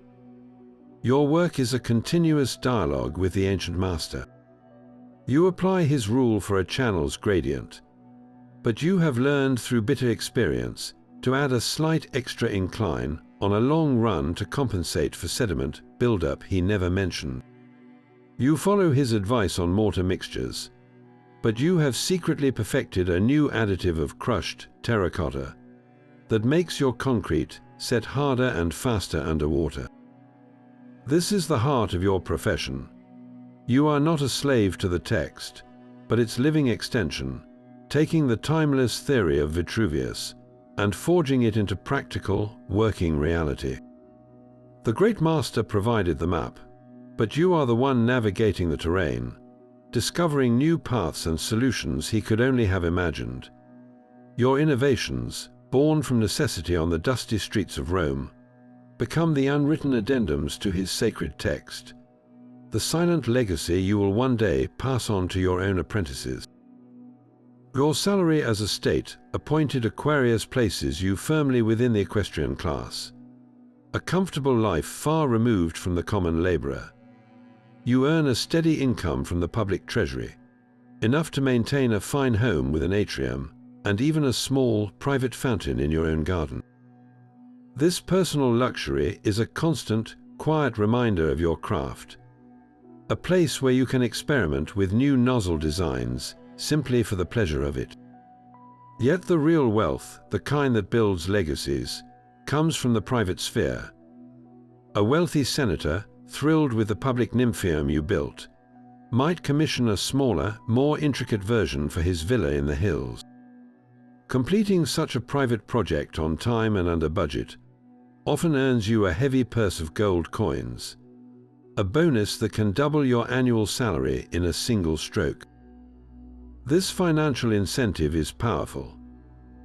Your work is a continuous dialogue with the ancient master. You apply his rule for a channel's gradient, but you have learned through bitter experience to add a slight extra incline on a long run to compensate for sediment buildup he never mentioned. You follow his advice on mortar mixtures, but you have secretly perfected a new additive of crushed terracotta that makes your concrete set harder and faster underwater. This is the heart of your profession. You are not a slave to the text, but its living extension, taking the timeless theory of Vitruvius and forging it into practical, working reality. The great master provided the map, but you are the one navigating the terrain, discovering new paths and solutions he could only have imagined. Your innovations, born from necessity on the dusty streets of Rome, become the unwritten addendums to his sacred text, the silent legacy you will one day pass on to your own apprentices. Your salary as a state-appointed Aquarius places you firmly within the equestrian class, a comfortable life far removed from the common laborer. You earn a steady income from the public treasury, enough to maintain a fine home with an atrium and even a small, private fountain in your own garden. This personal luxury is a constant, quiet reminder of your craft, a place where you can experiment with new nozzle designs simply for the pleasure of it. Yet the real wealth, the kind that builds legacies, comes from the private sphere, A wealthy senator, thrilled with the public nymphaeum you built, might commission a smaller, more intricate version for his villa in the hills. Completing such a private project on time and under budget often earns you a heavy purse of gold coins, a bonus that can double your annual salary in a single stroke. This financial incentive is powerful,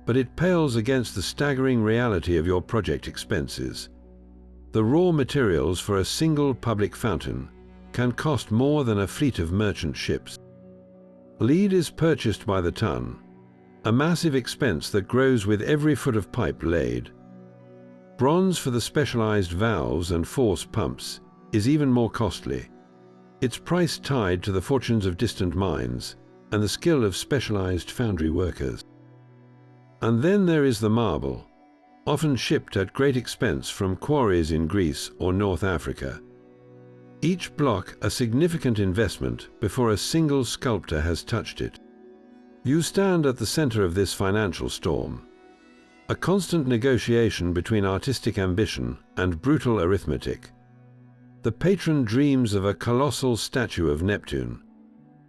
but it pales against the staggering reality of your project expenses. The raw materials for a single public fountain can cost more than a fleet of merchant ships. Lead is purchased by the ton, a massive expense that grows with every foot of pipe laid. Bronze for the specialized valves and force pumps is even more costly, its price tied to the fortunes of distant mines and the skill of specialized foundry workers. And then there is the marble, often shipped at great expense from quarries in Greece or North Africa. Each block a significant investment before a single sculptor has touched it. You stand at the center of this financial storm, a constant negotiation between artistic ambition and brutal arithmetic. The patron dreams of a colossal statue of Neptune,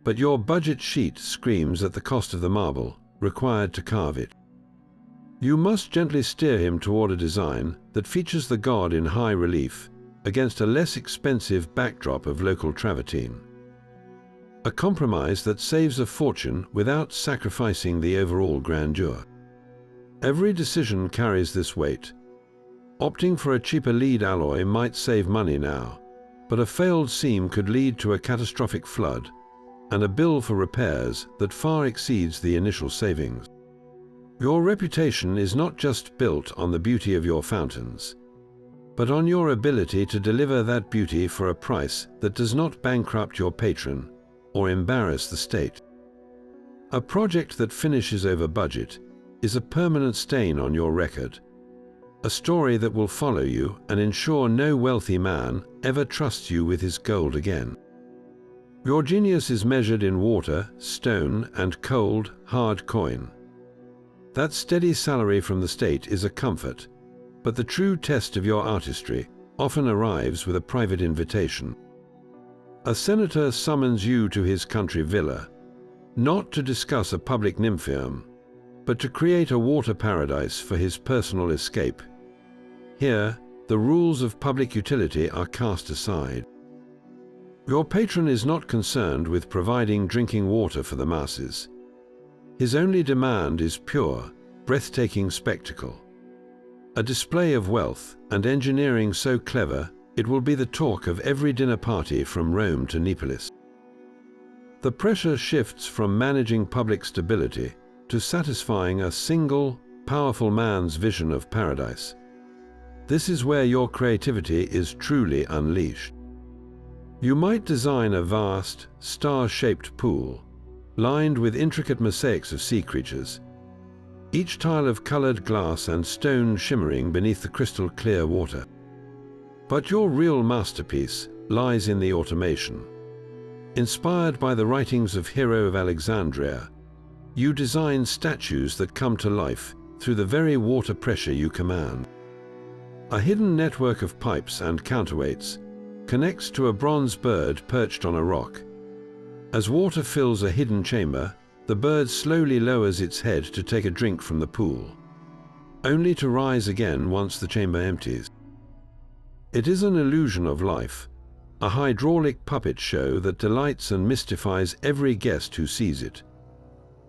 but your budget sheet screams at the cost of the marble required to carve it. You must gently steer him toward a design that features the god in high relief against a less expensive backdrop of local travertine. A compromise that saves a fortune without sacrificing the overall grandeur. Every decision carries this weight. Opting for a cheaper lead alloy might save money now, but a failed seam could lead to a catastrophic flood and a bill for repairs that far exceeds the initial savings. Your reputation is not just built on the beauty of your fountains, but on your ability to deliver that beauty for a price that does not bankrupt your patron or embarrass the state. A project that finishes over budget is a permanent stain on your record, a story that will follow you and ensure no wealthy man ever trusts you with his gold again. Your genius is measured in water, stone, and cold, hard coin. That steady salary from the state is a comfort, but the true test of your artistry often arrives with a private invitation. A senator summons you to his country villa, not to discuss a public nymphaeum, but to create a water paradise for his personal escape. Here, the rules of public utility are cast aside. Your patron is not concerned with providing drinking water for the masses. His only demand is pure, breathtaking spectacle. A display of wealth and engineering so clever it will be the talk of every dinner party from Rome to Neapolis. The pressure shifts from managing public stability to satisfying a single, powerful man's vision of paradise. This is where your creativity is truly unleashed. You might design a vast, star-shaped pool, lined with intricate mosaics of sea creatures, each tile of colored glass and stone shimmering beneath the crystal-clear water. But your real masterpiece lies in the automation. Inspired by the writings of Hero of Alexandria, you design statues that come to life through the very water pressure you command. A hidden network of pipes and counterweights connects to a bronze bird perched on a rock. As water fills a hidden chamber, the bird slowly lowers its head to take a drink from the pool, only to rise again once the chamber empties. It is an illusion of life, a hydraulic puppet show that delights and mystifies every guest who sees it.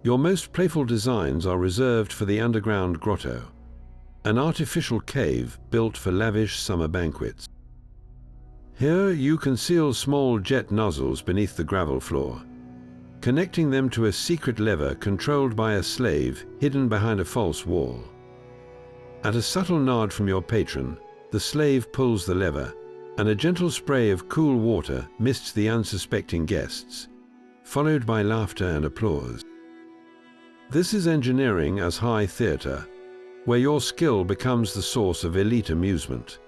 Your most playful designs are reserved for the underground grotto, an artificial cave built for lavish summer banquets. Here you conceal small jet nozzles beneath the gravel floor, connecting them to a secret lever controlled by a slave hidden behind a false wall. At a subtle nod from your patron, the slave pulls the lever, and a gentle spray of cool water mists the unsuspecting guests, followed by laughter and applause. This is engineering as high theater, where your skill becomes the source of elite amusement.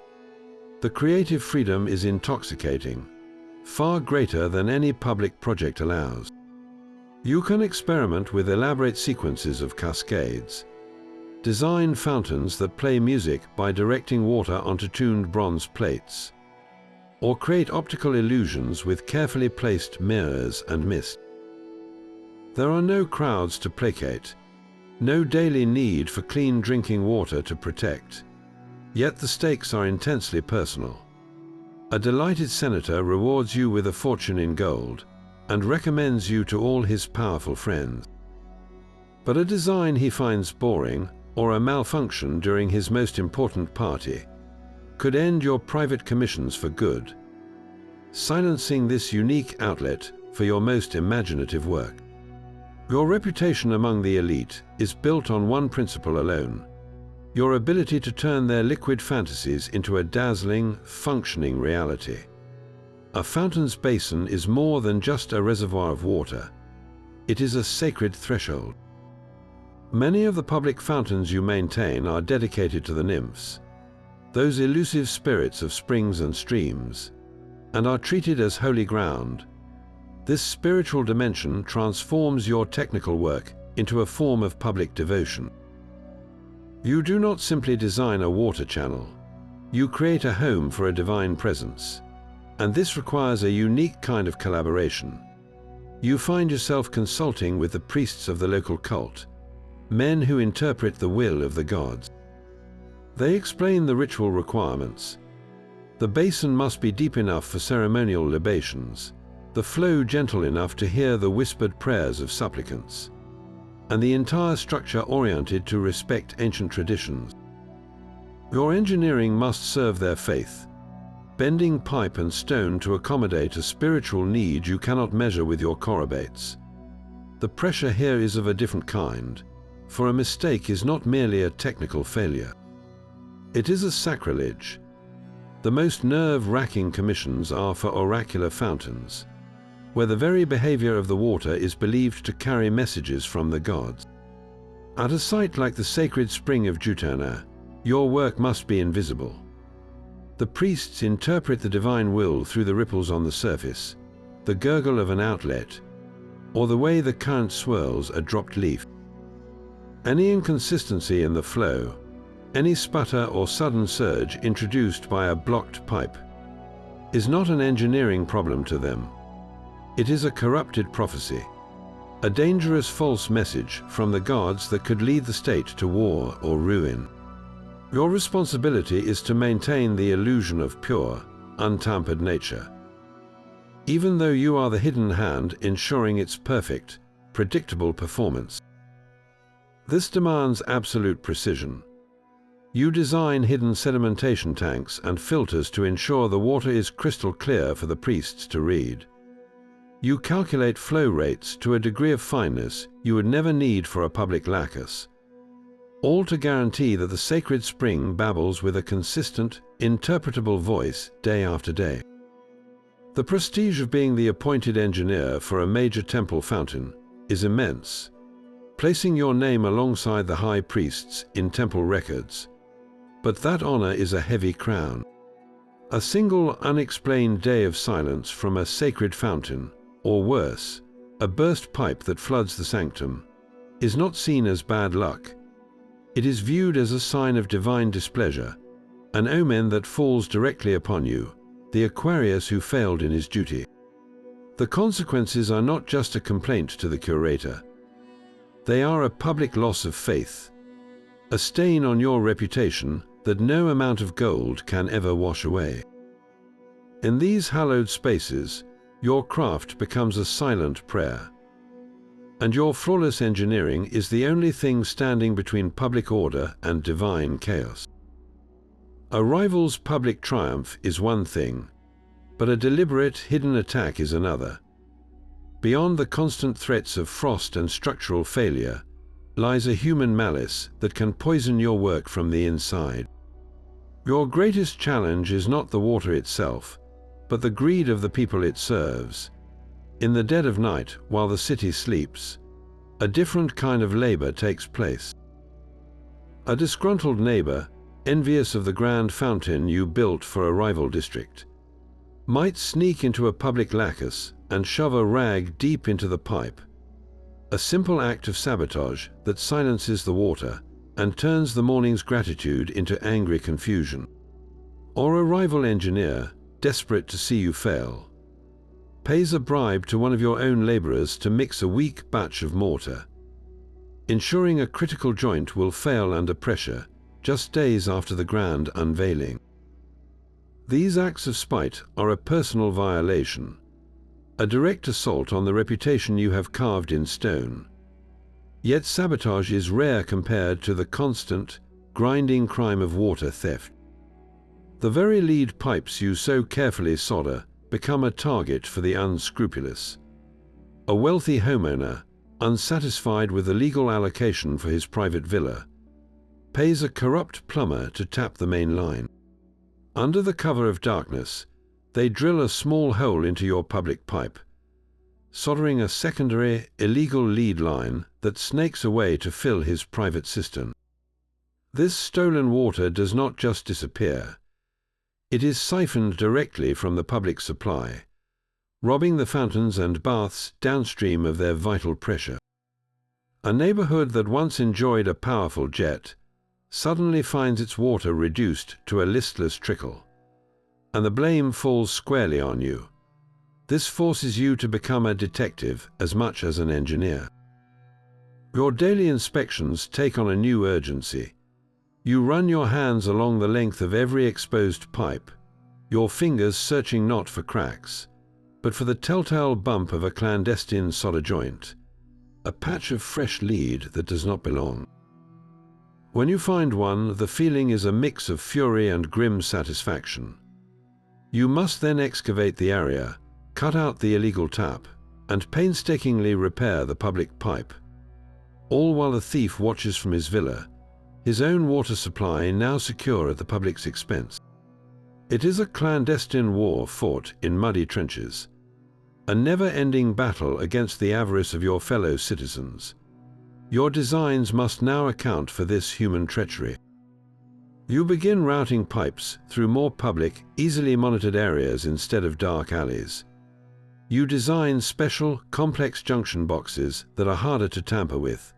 The creative freedom is intoxicating, far greater than any public project allows. You can experiment with elaborate sequences of cascades, Design fountains that play music by directing water onto tuned bronze plates. Or create optical illusions with carefully placed mirrors and mist. There are no crowds to placate, no daily need for clean drinking water to protect. Yet the stakes are intensely personal. A delighted senator rewards you with a fortune in gold and recommends you to all his powerful friends. But a design he finds boring, or a malfunction during his most important party, could end your private commissions for good, silencing this unique outlet for your most imaginative work. Your reputation among the elite is built on one principle alone: your ability to turn their liquid fantasies into a dazzling, functioning reality. A fountain's basin is more than just a reservoir of water. It is a sacred threshold. Many of the public fountains you maintain are dedicated to the nymphs, those elusive spirits of springs and streams, and are treated as holy ground. This spiritual dimension transforms your technical work into a form of public devotion. You do not simply design a water channel. You create a home for a divine presence. And this requires a unique kind of collaboration. You find yourself consulting with the priests of the local cult, men who interpret the will of the gods. They explain the ritual requirements. The basin must be deep enough for ceremonial libations, the flow gentle enough to hear the whispered prayers of supplicants, and the entire structure oriented to respect ancient traditions. Your engineering must serve their faith, bending pipe and stone to accommodate a spiritual need you cannot measure with your corrugates. The pressure here is of a different kind, for a mistake is not merely a technical failure. It is a sacrilege. The most nerve-wracking commissions are for oracular fountains, where the very behavior of the water is believed to carry messages from the gods. At a site like the sacred spring of Juturna, your work must be invisible. The priests interpret the divine will through the ripples on the surface, the gurgle of an outlet, or the way the current swirls a dropped leaf. Any inconsistency in the flow, any sputter or sudden surge introduced by a blocked pipe, is not an engineering problem to them. It is a corrupted prophecy, a dangerous false message from the gods that could lead the state to war or ruin. Your responsibility is to maintain the illusion of pure, untampered nature, even though you are the hidden hand ensuring its perfect, predictable performance. This demands absolute precision. You design hidden sedimentation tanks and filters to ensure the water is crystal clear for the priests to read. You calculate flow rates to a degree of fineness you would never need for a public lacus, all to guarantee that the sacred spring babbles with a consistent, interpretable voice day after day. The prestige of being the appointed engineer for a major temple fountain is immense, placing your name alongside the high priests in temple records. But that honor is a heavy crown. A single unexplained day of silence from a sacred fountain, or worse, a burst pipe that floods the sanctum, is not seen as bad luck. It is viewed as a sign of divine displeasure, an omen that falls directly upon you, the Aquarius who failed in his duty. The consequences are not just a complaint to the curator. They are a public loss of faith, a stain on your reputation that no amount of gold can ever wash away. In these hallowed spaces, your craft becomes a silent prayer, and your flawless engineering is the only thing standing between public order and divine chaos. A rival's public triumph is one thing, but a deliberate, hidden attack is another. Beyond the constant threats of frost and structural failure lies a human malice that can poison your work from the inside. Your greatest challenge is not the water itself, but the greed of the people it serves. In the dead of night, while the city sleeps, a different kind of labor takes place. A disgruntled neighbor, envious of the grand fountain you built for a rival district, might sneak into a public lacus and shove a rag deep into the pipe. A simple act of sabotage that silences the water and turns the morning's gratitude into angry confusion. Or a rival engineer, desperate to see you fail, pays a bribe to one of your own laborers to mix a weak batch of mortar, ensuring a critical joint will fail under pressure just days after the grand unveiling. These acts of spite are a personal violation, a direct assault on the reputation you have carved in stone. Yet sabotage is rare compared to the constant, grinding crime of water theft. The very lead pipes you so carefully solder become a target for the unscrupulous. A wealthy homeowner, unsatisfied with the legal allocation for his private villa, pays a corrupt plumber to tap the main line. Under the cover of darkness, they drill a small hole into your public pipe, soldering a secondary, illegal lead line that snakes away to fill his private cistern. This stolen water does not just disappear. It is siphoned directly from the public supply, robbing the fountains and baths downstream of their vital pressure. A neighborhood that once enjoyed a powerful jet suddenly finds its water reduced to a listless trickle, and the blame falls squarely on you. This forces you to become a detective as much as an engineer. Your daily inspections take on a new urgency. You run your hands along the length of every exposed pipe, your fingers searching not for cracks, but for the telltale bump of a clandestine solder joint, a patch of fresh lead that does not belong. When you find one, the feeling is a mix of fury and grim satisfaction. You must then excavate the area, cut out the illegal tap, and painstakingly repair the public pipe, all while the thief watches from his villa, his own water supply now secure at the public's expense. It is a clandestine war fought in muddy trenches, a never-ending battle against the avarice of your fellow citizens. Your designs must now account for this human treachery. You begin routing pipes through more public, easily monitored areas instead of dark alleys. You design special, complex junction boxes that are harder to tamper with,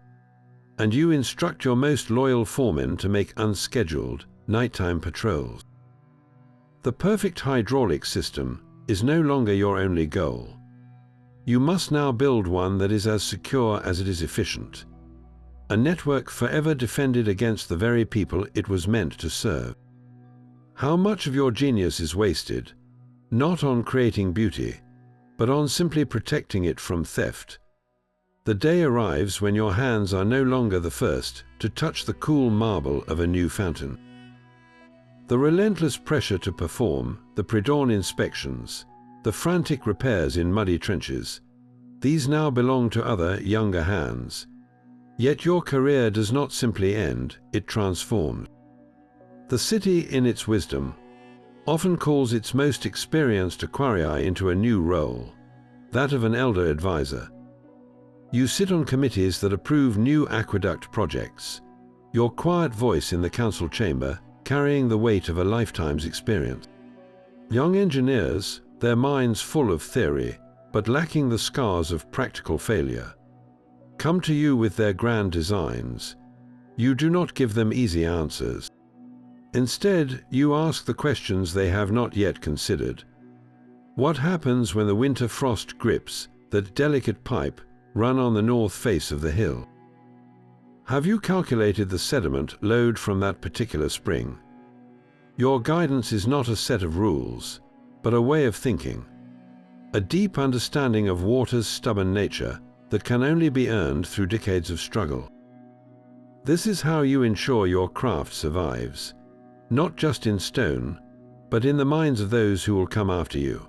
and you instruct your most loyal foremen to make unscheduled, nighttime patrols. The perfect hydraulic system is no longer your only goal. You must now build one that is as secure as it is efficient, a network forever defended against the very people it was meant to serve. How much of your genius is wasted, not on creating beauty, but on simply protecting it from theft? The day arrives when your hands are no longer the first to touch the cool marble of a new fountain. The relentless pressure to perform, the pre-dawn inspections, the frantic repairs in muddy trenches, these now belong to other, younger hands. Yet your career does not simply end, it transforms. The city, in its wisdom, often calls its most experienced equerri into a new role, that of an elder advisor. You sit on committees that approve new aqueduct projects, your quiet voice in the council chamber carrying the weight of a lifetime's experience. Young engineers, their minds full of theory, but lacking the scars of practical failure, come to you with their grand designs. You do not give them easy answers. Instead, you ask the questions they have not yet considered. What happens when the winter frost grips that delicate pipe run on the north face of the hill? Have you calculated the sediment load from that particular spring? Your guidance is not a set of rules, but a way of thinking, a deep understanding of water's stubborn nature that can only be earned through decades of struggle. This is how you ensure your craft survives, not just in stone, but in the minds of those who will come after you.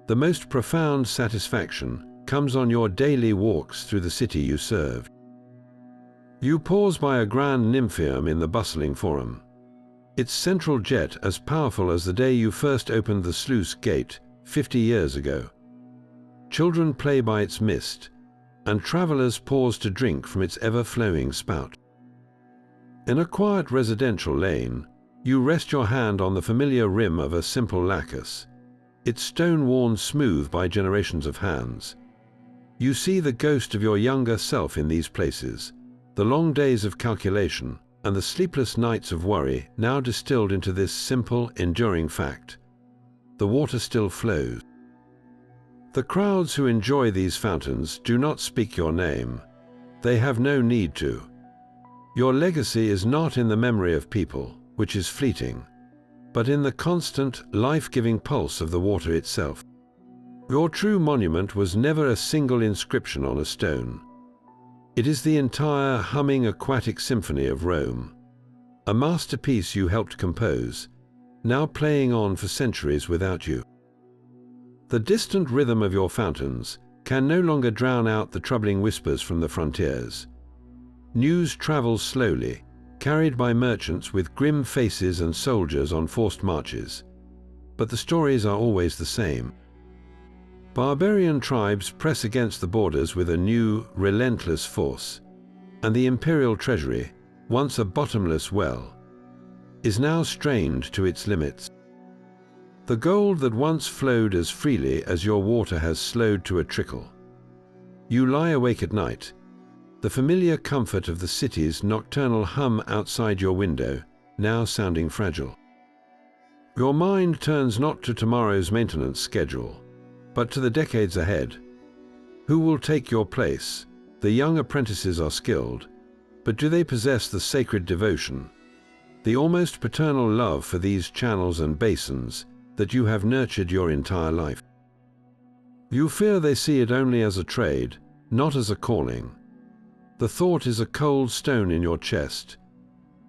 The most profound satisfaction comes on your daily walks through the city you served. You pause by a grand nymphaeum in the bustling forum, its central jet as powerful as the day you first opened the sluice gate 50 years ago. Children play by its mist, and travelers pause to drink from its ever-flowing spout. In a quiet residential lane, you rest your hand on the familiar rim of a simple lacus, its stone worn smooth by generations of hands. You see the ghost of your younger self in these places, the long days of calculation, and the sleepless nights of worry now distilled into this simple, enduring fact: the water still flows. The crowds who enjoy these fountains do not speak your name. They have no need to. Your legacy is not in the memory of people, which is fleeting, but in the constant, life-giving pulse of the water itself. Your true monument was never a single inscription on a stone. It is the entire humming aquatic symphony of Rome, a masterpiece you helped compose, now playing on for centuries without you. The distant rhythm of your fountains can no longer drown out the troubling whispers from the frontiers. News travels slowly, carried by merchants with grim faces and soldiers on forced marches. But the stories are always the same. Barbarian tribes press against the borders with a new, relentless force, and the imperial treasury, once a bottomless well, is now strained to its limits. The gold that once flowed as freely as your water has slowed to a trickle. You lie awake at night, the familiar comfort of the city's nocturnal hum outside your window now sounding fragile. Your mind turns not to tomorrow's maintenance schedule, but to the decades ahead. Who will take your place? The young apprentices are skilled, but do they possess the sacred devotion, the almost paternal love for these channels and basins that you have nurtured your entire life? You fear they see it only as a trade, not as a calling. The thought is a cold stone in your chest.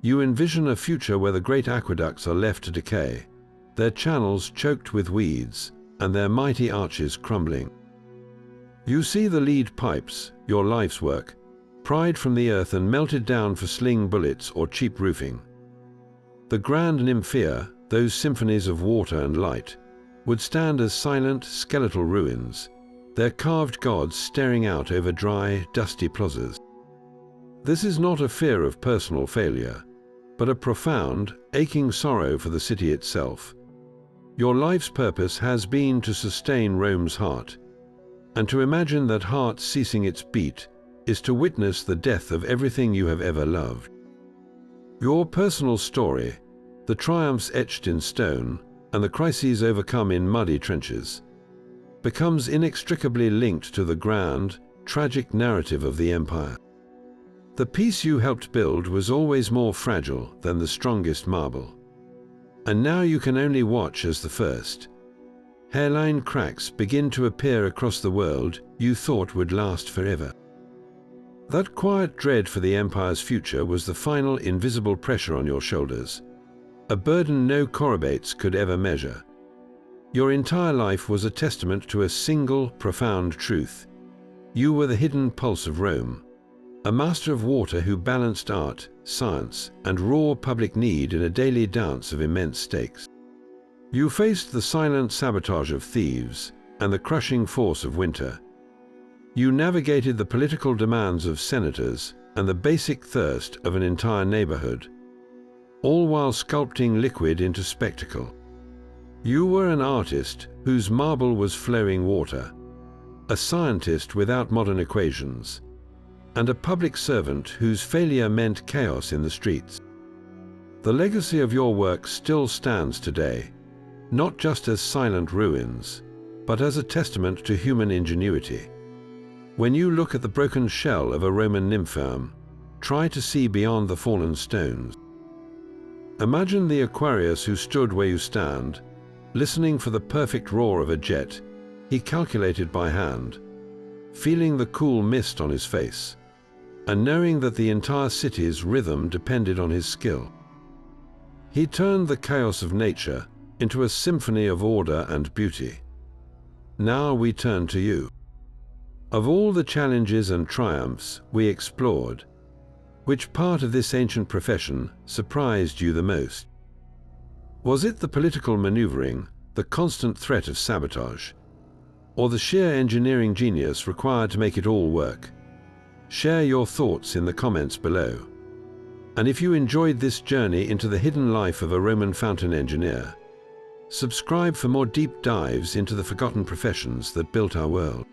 You envision a future where the great aqueducts are left to decay, their channels choked with weeds, and their mighty arches crumbling. You see the lead pipes, your life's work, pried from the earth and melted down for sling bullets or cheap roofing. The grand Nymphea, those symphonies of water and light, would stand as silent, skeletal ruins, their carved gods staring out over dry, dusty plazas. This is not a fear of personal failure, but a profound, aching sorrow for the city itself. Your life's purpose has been to sustain Rome's heart, and to imagine that heart ceasing its beat is to witness the death of everything you have ever loved. Your personal story, the triumphs etched in stone and the crises overcome in muddy trenches, becomes inextricably linked to the grand, tragic narrative of the empire. The peace you helped build was always more fragile than the strongest marble. And now you can only watch as the first hairline cracks begin to appear across the world you thought would last forever. That quiet dread for the empire's future was the final invisible pressure on your shoulders, a burden no chorobates could ever measure. Your entire life was a testament to a single, profound truth. You were the hidden pulse of Rome, a master of water who balanced art, science, and raw public need in a daily dance of immense stakes. You faced the silent sabotage of thieves and the crushing force of winter. You navigated the political demands of senators and the basic thirst of an entire neighborhood, all while sculpting liquid into spectacle. You were an artist whose marble was flowing water, a scientist without modern equations, and a public servant whose failure meant chaos in the streets. The legacy of your work still stands today, not just as silent ruins, but as a testament to human ingenuity. When you look at the broken shell of a Roman nymphaeum, try to see beyond the fallen stones. Imagine the Aquarius who stood where you stand, listening for the perfect roar of a jet he calculated by hand, feeling the cool mist on his face, and knowing that the entire city's rhythm depended on his skill. He turned the chaos of nature into a symphony of order and beauty. Now we turn to you. Of all the challenges and triumphs we explored, which part of this ancient profession surprised you the most? Was it the political maneuvering, the constant threat of sabotage, or the sheer engineering genius required to make it all work? Share your thoughts in the comments below. And if you enjoyed this journey into the hidden life of a Roman fountain engineer, subscribe for more deep dives into the forgotten professions that built our world.